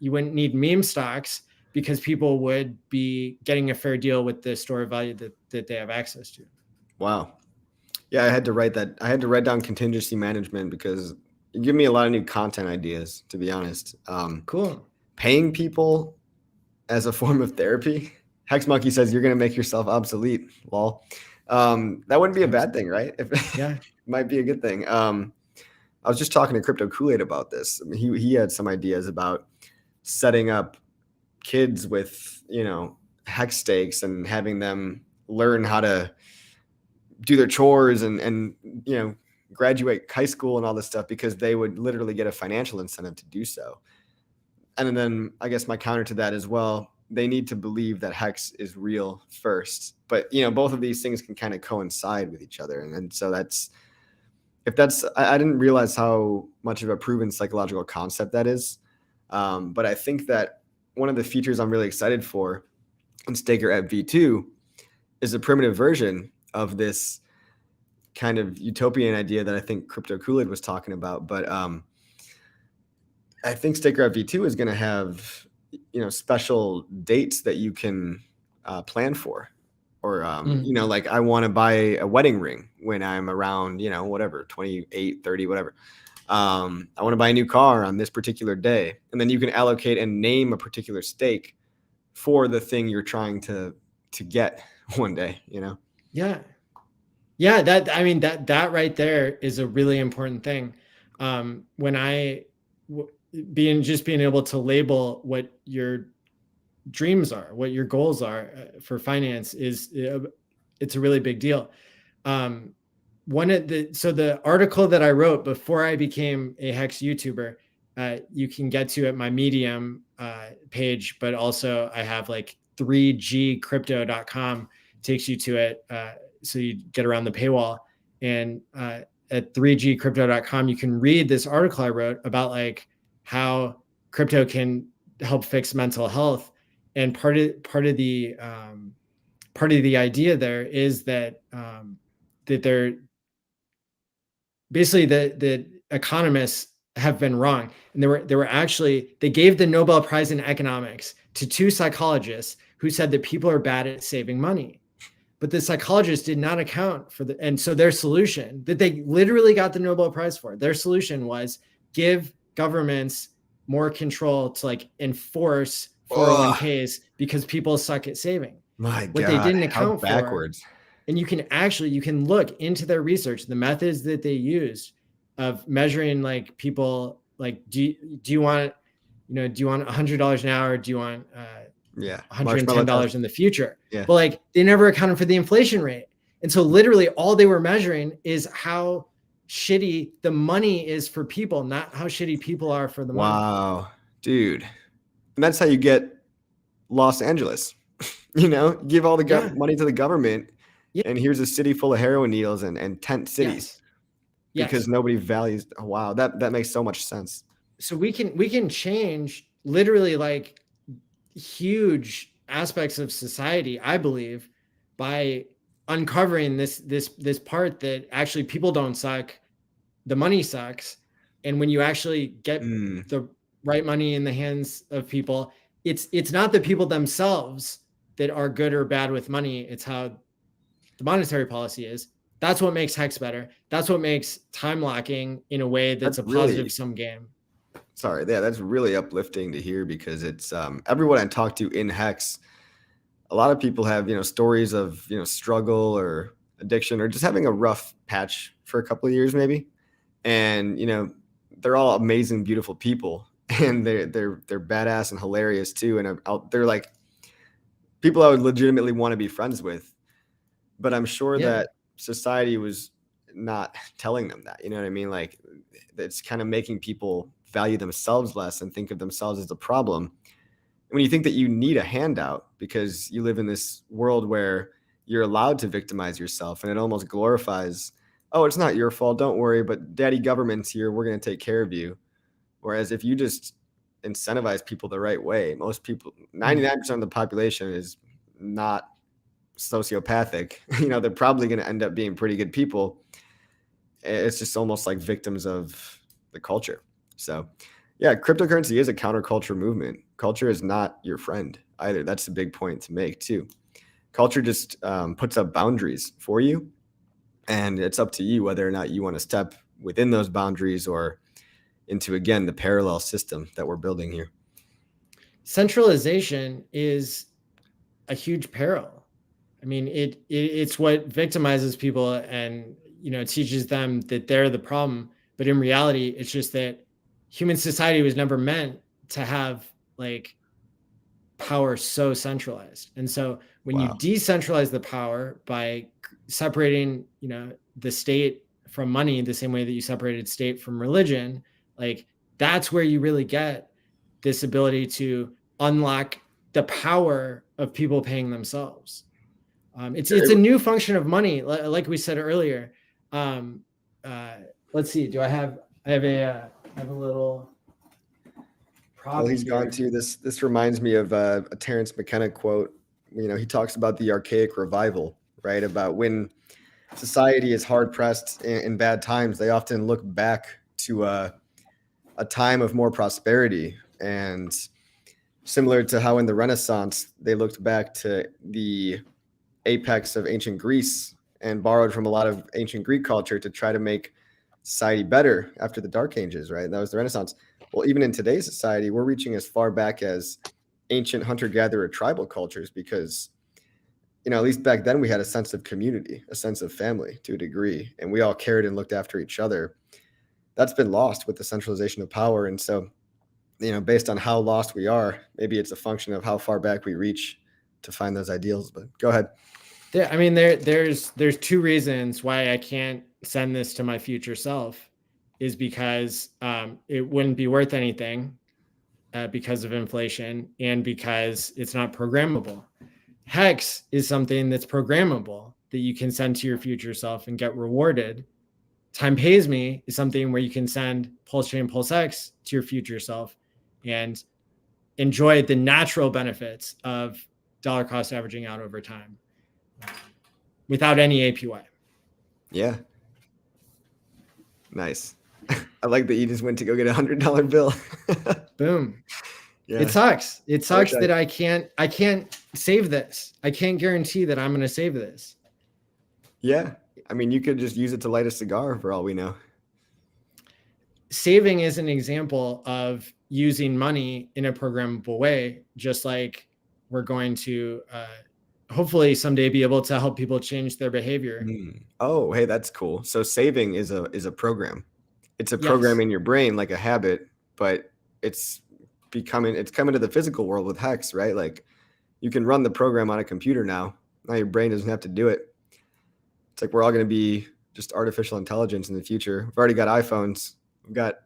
need meme stocks because people would be getting a fair deal with the store of value that they have access to. Wow. Yeah. I had to write down contingency management because you give me a lot of new content ideas, to be honest. Cool. Paying people as a form of therapy. Hex Monkey says you're going to make yourself obsolete. Lol. That wouldn't be a bad thing, right? Yeah. Might be a good thing. I was just talking to Crypto Kool-Aid about this. I mean, he had some ideas about setting up kids with, hex stakes and having them learn how to do their chores and graduate high school and all this stuff because they would literally get a financial incentive to do so. And then I guess my counter to that is, well, they need to believe that hex is real first. But, both of these things can kind of coincide with each other. And so I didn't realize how much of a proven psychological concept that is. But I think that one of the features I'm really excited for in Staker at V2 is a primitive version of this kind of utopian idea that I think Crypto Kool-Aid was talking about. But I think Staker at V2 is going to have, special dates that you can plan for. Or, like I want to buy a wedding ring when I'm around, whatever, 28, 30, whatever. I want to buy a new car on this particular day. And then you can allocate and name a particular stake for the thing you're trying to get one day, Yeah. Yeah. That right there is a really important thing. When being able to label what your dreams are, what your goals are for finance it's a really big deal. So the article that I wrote before I became a Hex YouTuber, you can get to at my Medium page, but also I have like 3gcrypto.com takes you to it. So you get around the paywall, and at 3gcrypto.com, you can read this article I wrote about like how crypto can help fix mental health. And part of the idea there is that that they're basically the economists have been wrong, and they gave the Nobel Prize in economics to two psychologists who said that people are bad at saving money, but the psychologists did not account for and so their solution that they literally got the Nobel Prize for, their solution was give governments more control to like enforce 401ks because people suck at saving. My what God, they didn't account how backwards. for, and you can look into their research, the methods that they used of measuring like people, like do you want $100 an hour, do you want $110 in the future? But like they never accounted for the inflation rate, and so literally all they were measuring is how shitty the money is for people, not how shitty people are for the money. Wow, dude. And that's how you get Los Angeles. Give all the money to the government, and here's a city full of heroin needles and tent cities. Because nobody values. Oh, wow, that makes so much sense. So we can change literally like huge aspects of society, I believe, by uncovering this part that actually people don't suck, the money sucks, and when you actually get the right money in the hands of people, it's not the people themselves that are good or bad with money, it's how the monetary policy is. That's what makes Hex better. That's what makes time locking in a way that's a positive sum game. Sorry, that's really uplifting to hear, because it's everyone I talk to in Hex, a lot of people have stories of struggle or addiction or just having a rough patch for a couple of years maybe, and they're all amazing, beautiful people, and they're badass and hilarious too. And they're like people I would legitimately want to be friends with. But I'm sure Yeah. that society was not telling them that. You know what I mean? Like it's kind of making people value themselves less and think of themselves as a problem. When you think that you need a handout because you live in this world where you're allowed to victimize yourself, and it almost glorifies, oh, it's not your fault, don't worry, but daddy government's here, we're going to take care of you. Whereas if you just incentivize people the right way, most people, 99% of the population is not sociopathic. They're probably going to end up being pretty good people. It's just almost like victims of the culture. So yeah, cryptocurrency is a counterculture movement. Culture is not your friend either. That's a big point to make too. Culture just puts up boundaries for you, and it's up to you whether or not you want to step within those boundaries or into, again, the parallel system that we're building here. Centralization is a huge peril. I mean, it's what victimizes people and, teaches them that they're the problem. But in reality, it's just that human society was never meant to have like power so centralized. And so when you decentralize the power by separating, the state from money, the same way that you separated state from religion, like that's where you really get this ability to unlock the power of people paying themselves. It's a new function of money, like we said earlier. Let's see. I have a little. Well, he's gone too. This reminds me of a Terence McKenna quote. He talks about the archaic revival, right? About when society is hard pressed in bad times, they often look back to a time of more prosperity. And similar to how in the Renaissance, they looked back to the apex of ancient Greece and borrowed from a lot of ancient Greek culture to try to make society better after the Dark Ages, right? That was the Renaissance. Well, even in today's society, we're reaching as far back as ancient hunter-gatherer tribal cultures because, at least back then we had a sense of community, a sense of family to a degree, and we all cared and looked after each other. That's been lost with the centralization of power. And so, based on how lost we are, maybe it's a function of how far back we reach to find those ideals. But go ahead. Yeah, I mean, there's two reasons why I can't send this to my future self. Is because it wouldn't be worth anything because of inflation and because it's not programmable. HEX is something that's programmable that you can send to your future self and get rewarded. Time Pays Me is something where you can send PulseChain, PulseX to your future self and enjoy the natural benefits of dollar cost averaging out over time without any APY. Yeah. Nice. I like that you just went to go get $100 bill. Boom. Yeah. It sucks. It sucks that I can't save this. I can't guarantee that I'm going to save this. Yeah. I mean, you could just use it to light a cigar for all we know. Saving is an example of using money in a programmable way, just like we're going to hopefully someday be able to help people change their behavior. Oh, hey, that's cool. So saving is a program. It's a program in your brain, like a habit, but it's coming to the physical world with HEX, right? Like you can run the program on a computer now. Now your brain doesn't have to do it. It's like we're all going to be just artificial intelligence in the future. We've already got iPhones. We've got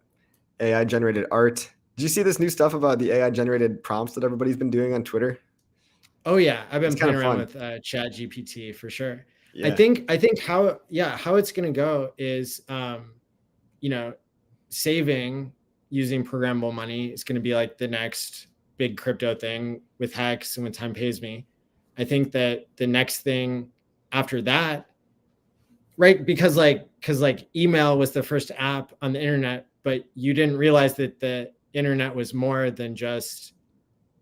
AI generated art. Did you see this new stuff about the AI generated prompts that everybody's been doing on Twitter? Oh yeah, I've been playing around with Chat GPT for sure. Yeah. I think how it's going to go is, saving using programmable money is going to be like the next big crypto thing with HEX and with Time Pays Me. I think that the next thing after that, right? Because email was the first app on the internet, but you didn't realize that the internet was more than just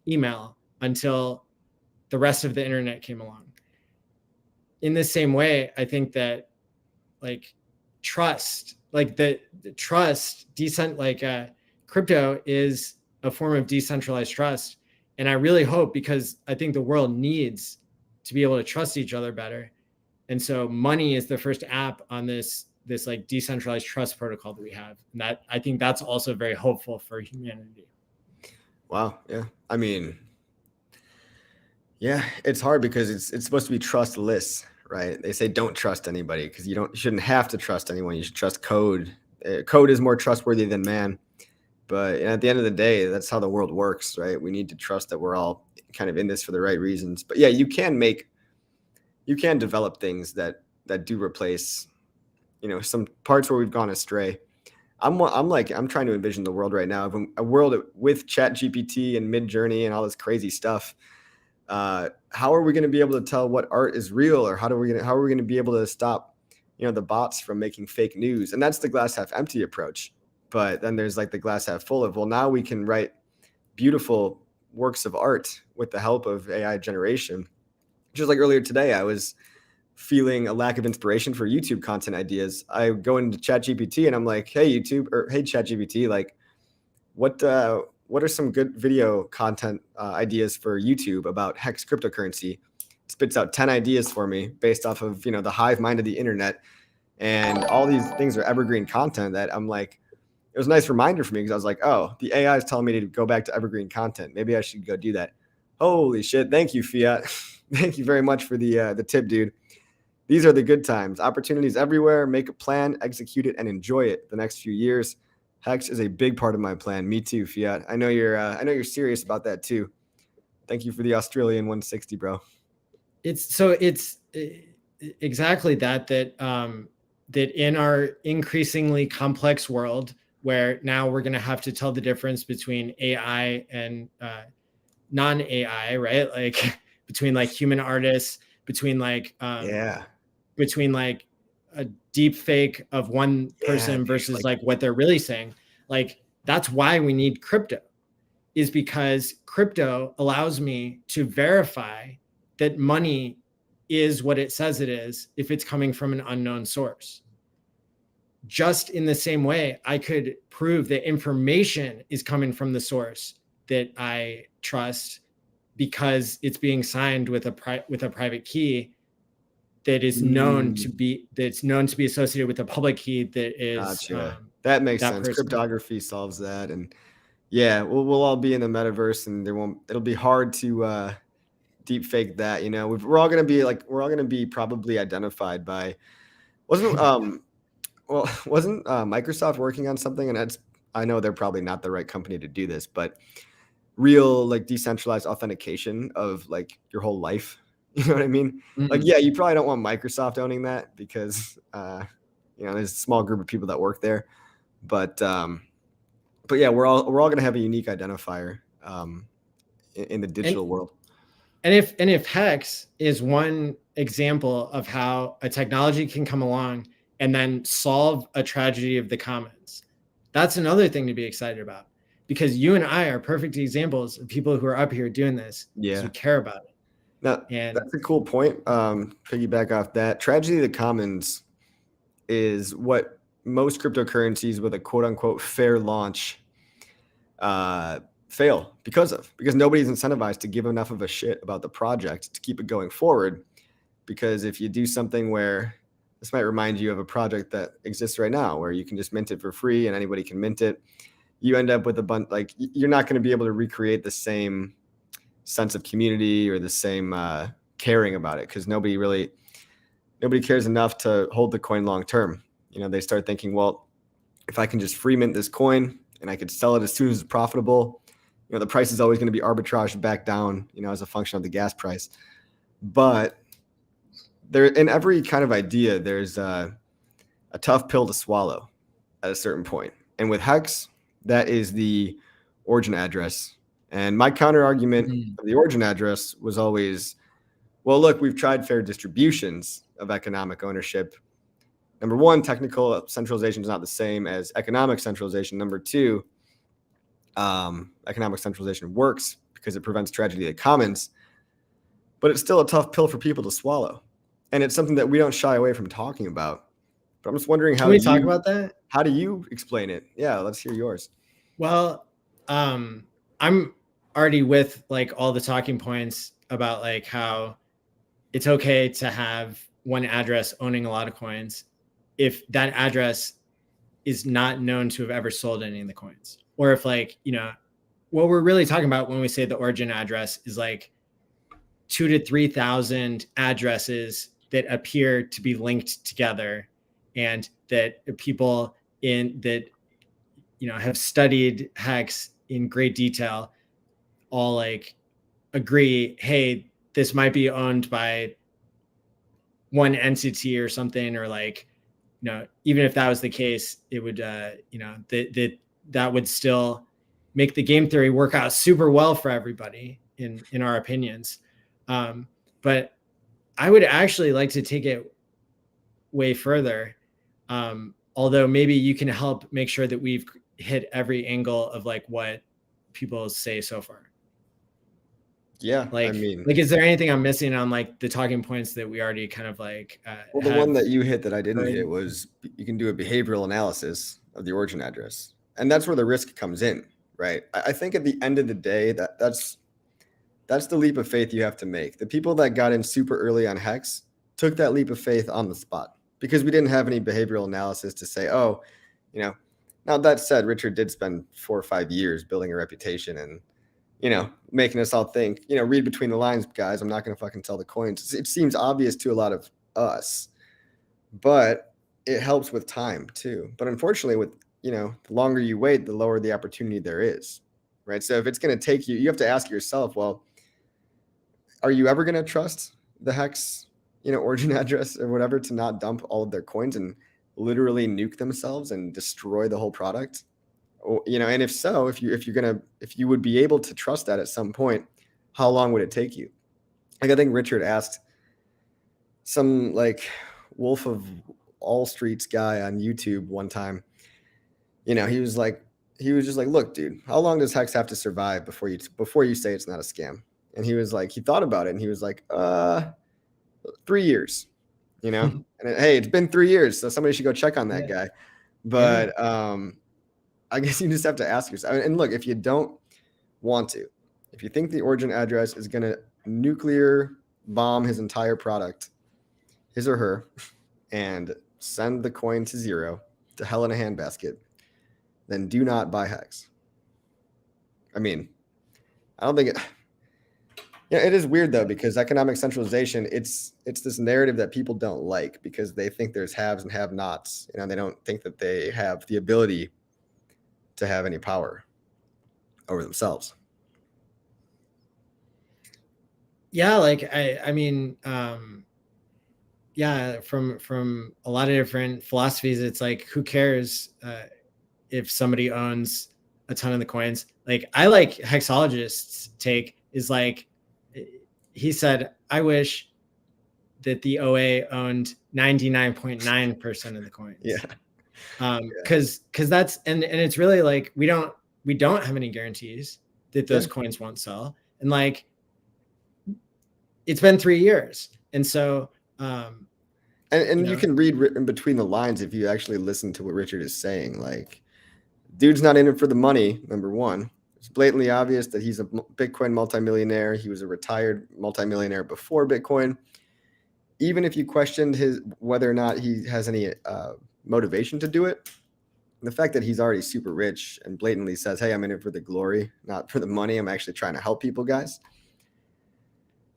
email until the rest of the internet came along. In the same way, I think that trust, crypto is a form of decentralized trust. And I really hope, because I think the world needs to be able to trust each other better. And so money is the first app on this this like decentralized trust protocol that we have. And that, I think that's also very hopeful for humanity. Wow. Yeah. I mean, yeah, it's hard because it's supposed to be trustless, right? They say don't trust anybody because you shouldn't have to trust anyone. You should trust code. Code is more trustworthy than man. But at the end of the day, that's how the world works, right? We need to trust that we're all kind of in this for the right reasons. But yeah, you can develop things that do replace, some parts where we've gone astray. I'm trying to envision the world right now of a world with Chat GPT and Mid-Journey and all this crazy stuff. How are we going to be able to tell what art is real, or how are we going to be able to stop, the bots from making fake news? And that's the glass half empty approach. But then there's like the glass half full of, well, now we can write beautiful works of art with the help of AI generation. Just like earlier today, I was feeling a lack of inspiration for YouTube content ideas. I go into ChatGPT and I'm like, hey, YouTube, or hey, ChatGPT, like what are some good video content ideas for YouTube about HEX cryptocurrency? It spits out 10 ideas for me based off of, the hive mind of the internet. And all these things are evergreen content that I'm like, it was a nice reminder for me because I was like, oh, the AI is telling me to go back to evergreen content. Maybe I should go do that. Holy shit. Thank you, Fiat. Thank you very much for the tip, dude. These are the good times. Opportunities everywhere. Make a plan, execute it, and enjoy it the next few years. HEX is a big part of my plan. Me too, Fiat. I know you're serious about that too. Thank you for the Australian 160, bro. It's exactly that in our increasingly complex world, where now we're going to have to tell the difference between AI and non-AI, right? Like between like human artists, between like between like a deep fake of one person versus like what they're really saying. Like that's why we need crypto, is because crypto allows me to verify that money is what it says it is if it's coming from an unknown source. Just in the same way, I could prove that information is coming from the source that I trust because it's being signed with a private key that is known to be associated with a public key that is. Gotcha. That makes sense. Person. Cryptography solves that, and yeah, we'll all be in the metaverse, and it'll be hard to deep fake that. We're all gonna be probably identified by. Wasn't Microsoft working on something? And I know they're probably not the right company to do this, but real like decentralized authentication of like your whole life. You know what I mean? Mm-hmm. Like, yeah, you probably don't want Microsoft owning that because, there's a small group of people that work there, but yeah, we're all going to have a unique identifier in the digital world. And if HEX is one example of how a technology can come along and then solve a tragedy of the commons, that's another thing to be excited about, because you and I are perfect examples of people who are up here doing this because we care about it. Now, that's a cool point. Piggyback off that, tragedy of the commons is what most cryptocurrencies with a quote unquote fair launch fail because nobody's incentivized to give enough of a shit about the project to keep it going forward. Because if you do something where this might remind you of a project that exists right now where you can just mint it for free and anybody can mint it, you end up with a bunch, like you're not going to be able to recreate the same sense of community or the same caring about it, because nobody cares enough to hold the coin long term. They start thinking, well, if I can just free mint this coin and I could sell it as soon as it's profitable, the price is always going to be arbitraged back down, as a function of the gas price. But there, in every kind of idea, there's a tough pill to swallow at a certain point. And with HEX, that is the origin address. And my counter argument of the origin address was always, well, look, we've tried fair distributions of economic ownership. Number one, technical centralization is not the same as economic centralization. Number two, economic centralization works because it prevents tragedy of the commons, but it's still a tough pill for people to swallow. And it's something that we don't shy away from talking about. But I'm just wondering Can we talk about that? How do you explain it? Yeah, let's hear yours. Well, I'm already with like all the talking points about like how it's okay to have one address owning a lot of coins. if that address is not known to have ever sold any of the coins, or if like, what we're really talking about when we say the origin address is like 2,000 to 3,000 addresses that appear to be linked together, and that people have studied HEX in great detail all like agree, hey, this might be owned by one entity or something, or like, even if that was the case, it would, that would still make the game theory work out super well for everybody in our opinions. But I would actually like to take it way further. Although maybe you can help make sure that we've hit every angle of like what people say so far. Yeah, Like, I mean, is there anything I'm missing on like the talking points that we already kind of like? well, the one that you hit that I didn't hit was you can do a behavioral analysis of the origin address, and that's where the risk comes in, right? I think at the end of the day, that's the leap of faith you have to make. The people that got in super early on HEX took that leap of faith on the spot because we didn't have any behavioral analysis to say, oh, Now that said, Richard did spend 4 or 5 years building a reputation and making us all think, read between the lines, guys. I'm not going to fucking sell the coins. It seems obvious to a lot of us, but it helps with time too. But unfortunately, with, the longer you wait, the lower the opportunity there is, right? So if it's going to take you, you have to ask yourself, well, are you ever going to trust the HEX, origin address or whatever to not dump all of their coins and literally nuke themselves and destroy the whole product? And if so, if you would be able to trust that at some point, how long would it take you? Like I think Richard asked some like Wolf of All Streets guy on YouTube one time. He was just like, look, dude, how long does HEX have to survive before you say it's not a scam? And he was like, he thought about it and he was like, 3 years, and hey, it's been 3 years, so somebody should go check on that guy. But I guess you just have to ask yourself. And look, if you don't want to, if you think the origin address is going to nuclear bomb his entire product, his or her, and send the coin to zero, to hell in a handbasket, then do not buy HEX. I mean, I don't think it. Yeah, it is weird though, because economic centralization, it's this narrative that people don't like because they think there's haves and have-nots. They don't think that they have the ability to have any power over themselves. Yeah, like I mean, yeah, from a lot of different philosophies, it's like, who cares if somebody owns a ton of the coins? Like, I like Hexologist's take is like, he said, I wish that the OA owned 99.9% of the coins. Yeah. Because that's and it's really like we don't have any guarantees that those coins won't sell, and like it's been 3 years, and so and you can read in between the lines if you actually listen to what Richard is saying. Like, dude's not in it for the money. Number one, it's blatantly obvious that he's a Bitcoin multimillionaire. He was a retired multimillionaire before Bitcoin. Even if you questioned whether or not he has any motivation to do it, the fact that he's already super rich and blatantly says, hey, I'm in it for the glory, not for the money. I'm actually trying to help people, guys.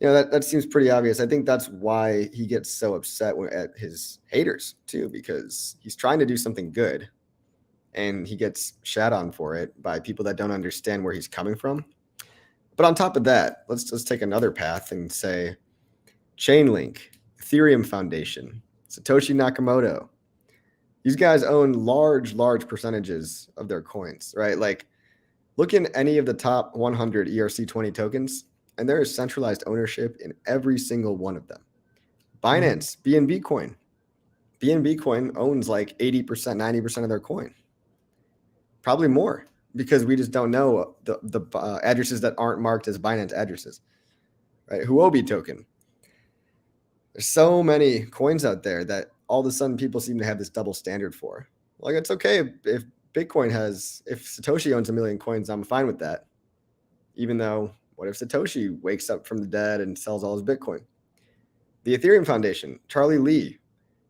That seems pretty obvious. I think that's why he gets so upset at his haters too, because he's trying to do something good and he gets shat on for it by people that don't understand where he's coming from. But on top of that, let's take another path and say Chainlink, Ethereum Foundation, Satoshi Nakamoto. These guys own large percentages of their coins, right? Like, look in any of the top 100 ERC20 tokens, and there is centralized ownership in every single one of them. Binance, BNB Coin. BNB Coin owns like 80%, 90% of their coin. Probably more, because we just don't know the addresses that aren't marked as Binance addresses, right? Huobi token. There's so many coins out there that all of a sudden people seem to have this double standard for. Like, it's okay if Satoshi owns 1 million coins, I'm fine with that. Even though, what if Satoshi wakes up from the dead and sells all his Bitcoin? The Ethereum Foundation, Charlie Lee,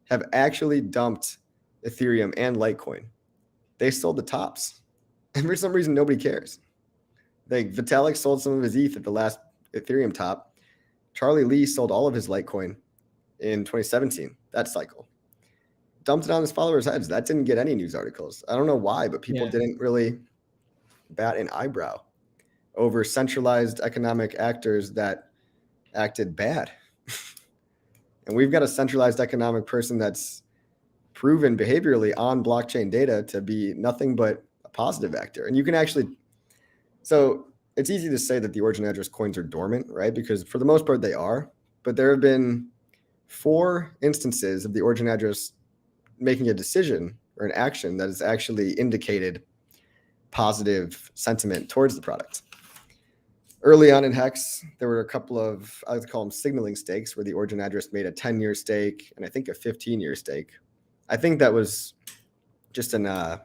have actually dumped Ethereum, and Litecoin. They sold the tops. And for some reason, nobody cares. Like Vitalik sold some of his ETH at the last Ethereum top. Charlie Lee sold all of his Litecoin in 2017, that cycle. Dumped it on his followers' heads. That didn't get any news articles. I don't know why, but people didn't really bat an eyebrow over centralized economic actors that acted bad. And we've got a centralized economic person that's proven behaviorally on blockchain data to be nothing but a positive actor. And you can actually, so it's easy to say that the origin address coins are dormant, right? Because for the most part they are, but there have been 4 instances of the origin address making a decision or an action that has actually indicated positive sentiment towards the product. Early on in HEX, there were a couple of, I would call them signaling stakes, where the origin address made a 10-year stake and I think a 15-year stake. I think that was just a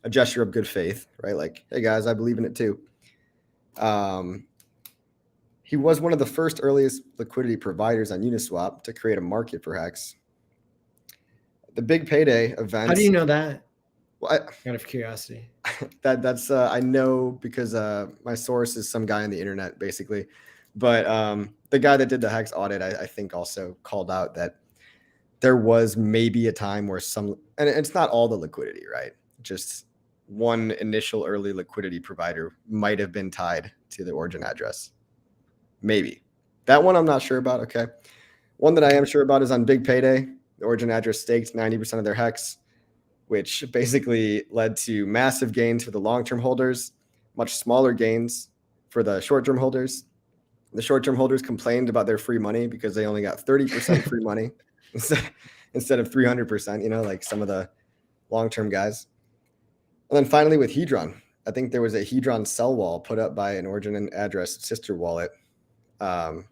gesture of good faith, right? Like, hey guys, I believe in it too. He was one of the first earliest liquidity providers on Uniswap to create a market for HEX. The big payday events. How do you know that? Well, out of curiosity. That's I know because my source is some guy on the internet, basically. But the guy that did the HEX audit, I think, also called out that there was maybe a time where some, and it's not all the liquidity, right? Just one initial early liquidity provider might have been tied to the origin address. Maybe. That one I'm not sure about, okay? One that I am sure about is on Big Payday. The origin address staked 90% of their HEX, which basically led to massive gains for the long-term holders, much smaller gains for the short-term holders. The short-term holders complained about their free money because they only got 30% free money instead of 300%, you know, like some of the long-term guys. And then finally with Hedron, I think there was a Hedron sell wall put up by an origin address sister wallet on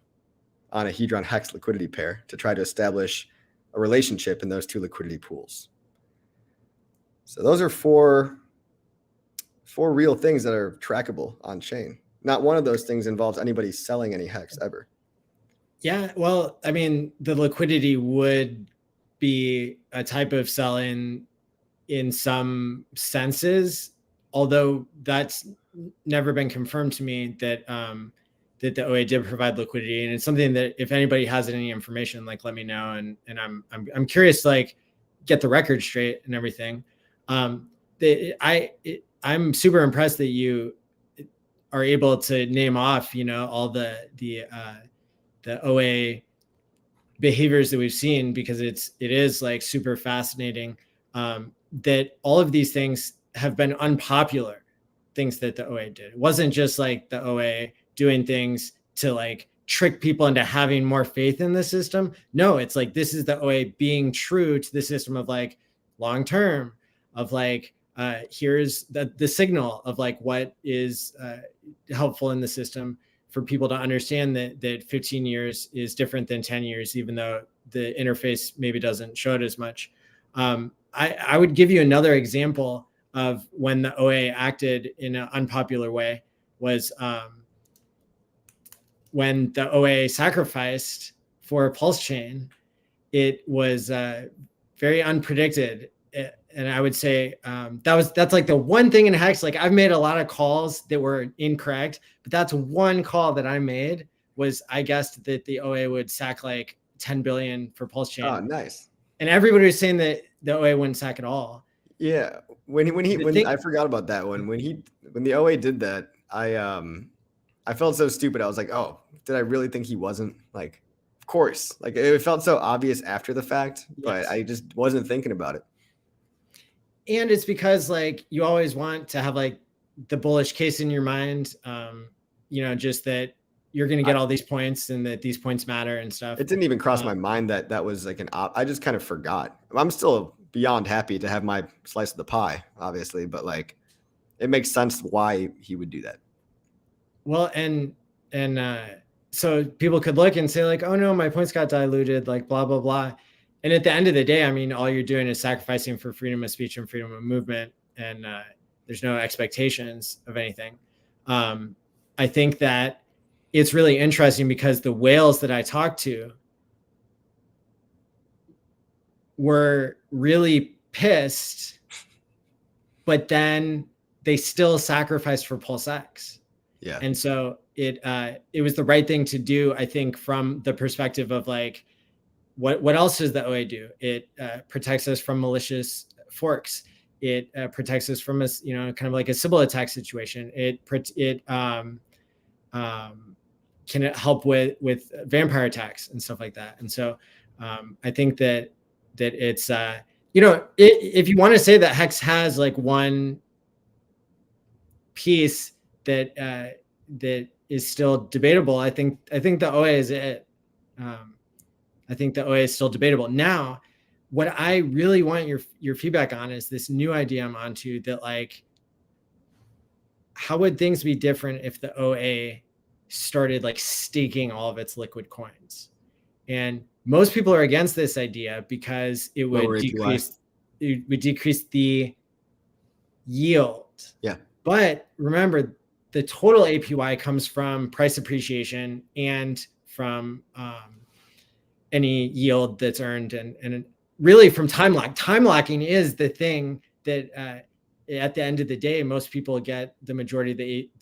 a Hedron HEX liquidity pair to try to establish a relationship in those 2 liquidity pools. So those are four real things that are trackable on chain. Not one of those things involves anybody selling any HEX ever. Yeah, well, I mean, the liquidity would be a type of sell in some senses, although that's never been confirmed to me that that the OA did provide liquidity. And it's something that if anybody has any information, like, let me know. And I'm curious to like get the record straight and everything. I'm super impressed that you are able to name off, you know, all the OA behaviors that we've seen, because it is like super fascinating that all of these things have been unpopular things that the OA did. It wasn't just like the OA doing things to like trick people into having more faith in the system. No, it's like, this is the OA being true to the system of like long-term, of like, here's the signal of like what is helpful in the system for people to understand that 15 years is different than 10 years, even though the interface maybe doesn't show it as much. I would give you another example of when the OA acted in an unpopular way was when the OA sacrificed for PulseChain. It was very unpredicted. And I would say that's like the one thing in HEX. Like, I've made a lot of calls that were incorrect, but that's one call that I made was I guessed that the OA would sack like 10 billion for PulseChain. Oh, nice. And everybody was saying that the OA wouldn't sack at all. Yeah. When I forgot about that one, when the OA did that, I felt so stupid. I was like, oh, did I really think he wasn't? Like, of course. Like, it felt so obvious after the fact, but yes. I just wasn't thinking about it. And it's because like you always want to have like the bullish case in your mind, you know, just that you're going to get all these points and that these points matter and stuff. It didn't even cross my mind that was like I just kind of forgot. I'm still beyond happy to have my slice of the pie, obviously, but like it makes sense why he would do that. Well, and so people could look and say like, oh no, my points got diluted, like blah, blah, blah. And at the end of the day, I mean, all you're doing is sacrificing for freedom of speech and freedom of movement. And there's no expectations of anything. I think that it's really interesting because the whales that I talked to were really pissed, but then they still sacrificed for PulseX. Yeah. And so it was the right thing to do, I think, from the perspective of like, what else does the OA do? It protects us from malicious forks. It protects us from us, kind of like a Sybil attack situation. It can help with vampire attacks and stuff like that. And so I think that it's if you want to say that Hex has like one piece that is still debatable, I think the OA is it. I think the OA is still debatable. Now, what I really want your feedback on is this new idea I'm onto, that like, how would things be different if the OA started like staking all of its liquid coins? And most people are against this idea because it would decrease the yield. Yeah. But remember, the total APY comes from price appreciation and from any yield that's earned, and really from time lock. Time locking is the thing that at the end of the day, most people get the majority of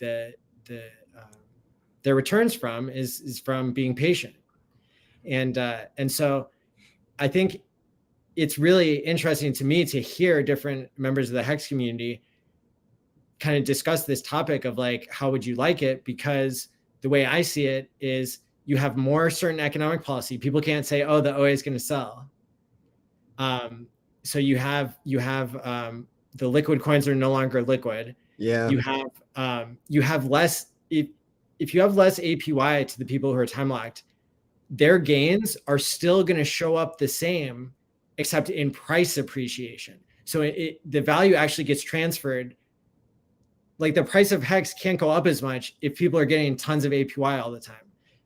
their returns from is from being patient. And so I think it's really interesting to me to hear different members of the Hex community kind of discuss this topic of like, how would you like it? Because the way I see it is, you have more certain economic policy. People can't say, oh, the OA is going to sell. So you have the liquid coins are no longer liquid. Yeah. You have less, if you have less APY to the people who are time locked, their gains are still going to show up the same, except in price appreciation. So the value actually gets transferred. Like the price of Hex can't go up as much if people are getting tons of APY all the time.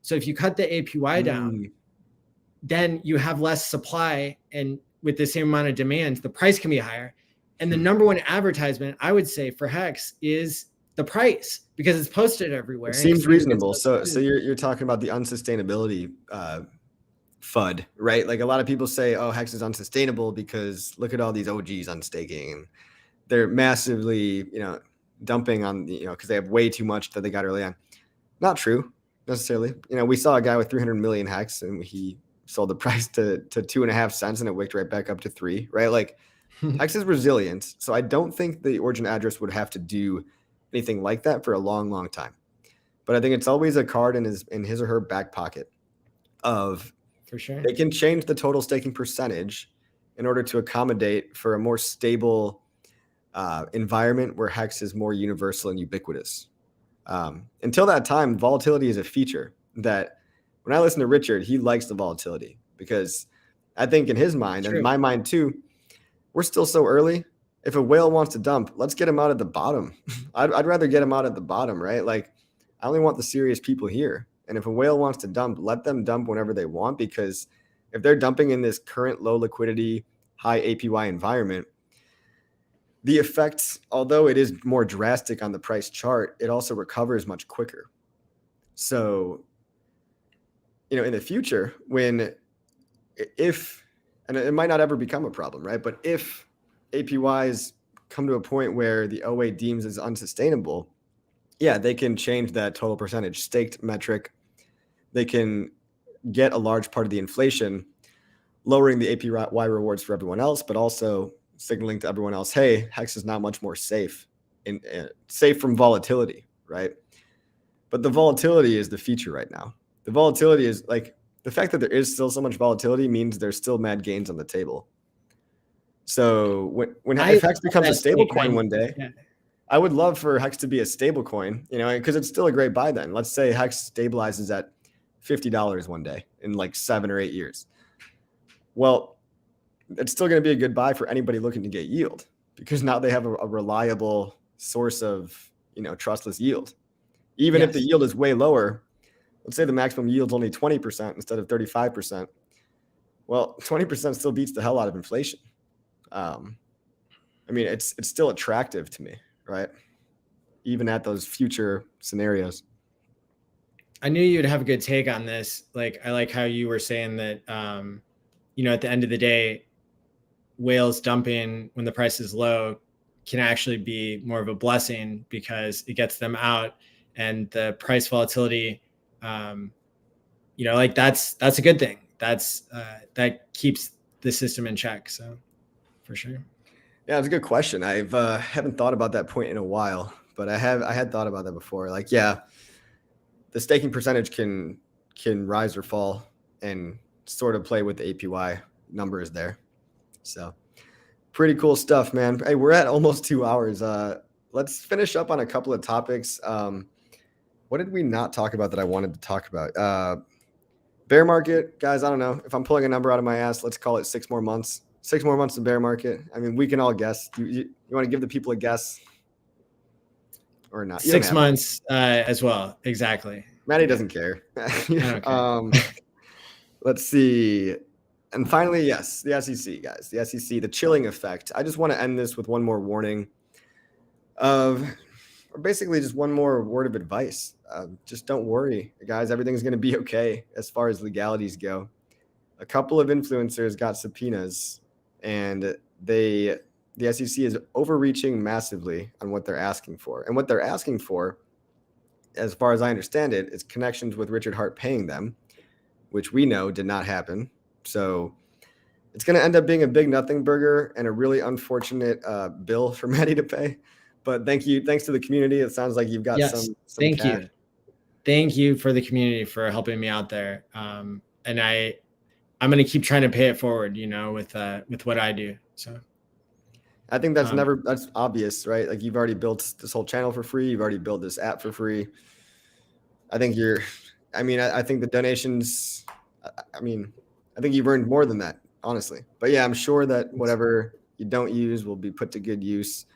So if you cut the APY down, then you have less supply, and with the same amount of demand, the price can be higher. And the number one advertisement, I would say, for Hex is the price, because it's posted everywhere. It seems reasonable. So you're talking about the unsustainability FUD, right? Like a lot of people say, oh, Hex is unsustainable because look at all these OGs on staking, and they're massively, dumping on because they have way too much that they got early on. Not true necessarily. We saw a guy with 300 million Hex, and he sold the price to 2.5 cents, and it wicked right back up to 3, right? Like Hex is resilient. So I don't think the origin address would have to do anything like that for a long, long time. But I think it's always a card in his or her back pocket of, for sure, they can change the total staking percentage in order to accommodate for a more stable environment where Hex is more universal and ubiquitous. Until that time, volatility is a feature that, when I listen to Richard, he likes the volatility, because I think in his mind, and in my mind too, we're still so early. If a whale wants to dump, let's get him out at the bottom. I'd rather get him out at the bottom, right? Like, I only want the serious people here. And if a whale wants to dump, let them dump whenever they want, because if they're dumping in this current low liquidity, high APY environment, the effects, although it is more drastic on the price chart, it also recovers much quicker. So, in the future, if, and it might not ever become a problem, right? But if APYs come to a point where the OA deems as unsustainable, yeah, they can change that total percentage staked metric. They can get a large part of the inflation, lowering the APY rewards for everyone else, but also signaling to everyone else, hey, Hex is not much more safe from volatility, right? But the volatility is the feature right now. The volatility is like, the fact that there is still so much volatility means there's still mad gains on the table. So if Hex becomes a stable coin one day, I would love for Hex to be a stable coin, because it's still a great buy then. Let's say Hex stabilizes at $50 one day in like 7 or 8 years. Well, it's still going to be a good buy for anybody looking to get yield, because now they have a reliable source of, trustless yield. Even if the yield is way lower, let's say the maximum yield's only 20% instead of 35%. Well, 20% still beats the hell out of inflation. It's still attractive to me, right? Even at those future scenarios. I knew you'd have a good take on this. Like, I like how you were saying that, at the end of the day, whales dumping when the price is low can actually be more of a blessing because it gets them out, and the price volatility, like that's a good thing. That keeps the system in check. So for sure. Yeah, it's a good question. I've haven't thought about that point in a while, but I had thought about that before. Like, yeah, the staking percentage can rise or fall and sort of play with the APY numbers there. So pretty cool stuff, man. Hey, we're at almost 2 hours. Let's finish up on a couple of topics. What did we not talk about that I wanted to talk about? Bear market, guys, I don't know. If I'm pulling a number out of my ass, let's call it 6 more months. 6 more months of bear market. I mean, we can all guess. You want to give the people a guess or not? 6 months as well. Exactly. Matty doesn't care. Okay. Let's see. And finally, yes, the SEC, guys. The SEC, the chilling effect. I just want to end this with one more warning or basically just one more word of advice. Just don't worry, guys. Everything's going to be okay as far as legalities go. A couple of influencers got subpoenas, and the SEC is overreaching massively on what they're asking for. And what they're asking for, as far as I understand it, is connections with Richard Hart paying them, which we know did not happen. So it's going to end up being a big nothing burger and a really unfortunate bill for Matty to pay. But thanks to the community. It sounds like you've got some thank cash. you. Thank you for the community for helping me out there. And I'm going to keep trying to pay it forward, with what I do. So I think that's obvious, right? Like, you've already built this whole channel for free. You've already built this app for free. I think I think the donations, I think you've earned more than that, honestly. But yeah, I'm sure that whatever you don't use will be put to good use.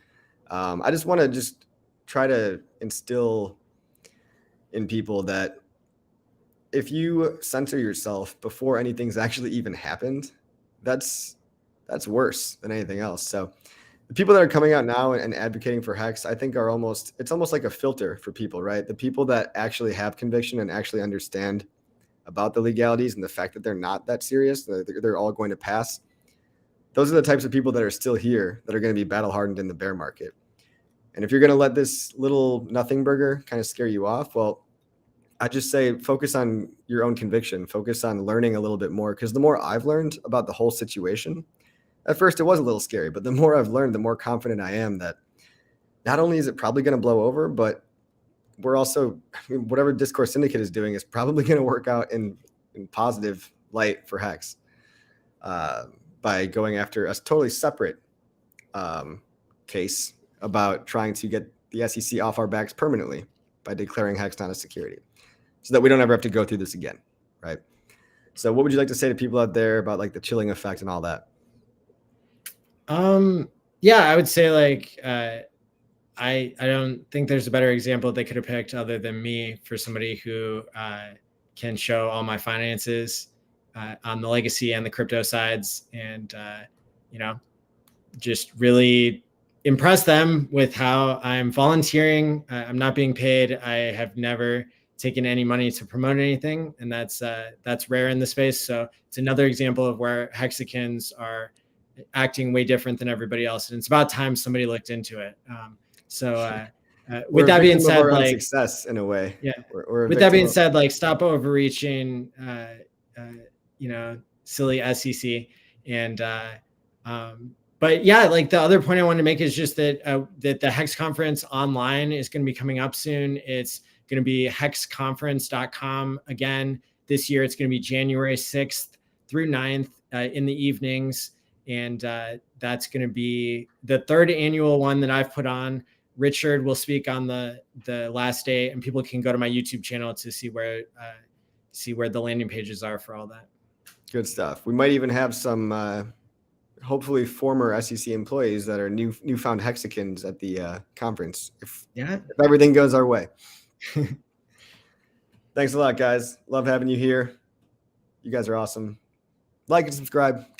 I just want to try to instill in people that if you censor yourself before anything's actually even happened, that's worse than anything else. So the people that are coming out now and advocating for HEX, I think it's almost like a filter for people, right? The people that actually have conviction and actually understand about the legalities and the fact that they're not that serious, they're all going to pass. Those are the types of people that are still here that are going to be battle hardened in the bear market. And if you're going to let this little nothing burger kind of scare you off, well, I just say focus on your own conviction, focus on learning a little bit more. Because the more I've learned about the whole situation, at first it was a little scary, but the more I've learned, the more confident I am that not only is it probably going to blow over, but we're also, whatever Discourse Syndicate is doing is probably going to work out in positive light for HEX by going after a totally separate case about trying to get the SEC off our backs permanently by declaring HEX not a security, so that we don't ever have to go through this again, right? So what would you like to say to people out there about like the chilling effect and all that? Yeah, I would say like I don't think there's a better example they could have picked other than me for somebody who can show all my finances on the legacy and the crypto sides, and just really impress them with how I'm volunteering. I'm not being paid. I have never taken any money to promote anything, and that's rare in the space. So it's another example of where Hexicans are acting way different than everybody else, and it's about time somebody looked into it. With that being said, like success in a way, yeah. We're with that being said, like stop overreaching, silly SEC, and but yeah, like the other point I wanted to make is just that that the HEX conference online is going to be coming up soon. It's going to be hexconference.com again this year. It's going to be January 6th through 9th in the evenings. And that's going to be the third annual one that I've put on. Richard will speak on the last day, and people can go to my YouTube channel to see where the landing pages are for all that. Good stuff. We might even have some hopefully former SEC employees that are newfound Hexicans at the conference. If everything goes our way. Thanks a lot, guys. Love having you here. You guys are awesome. Like and subscribe.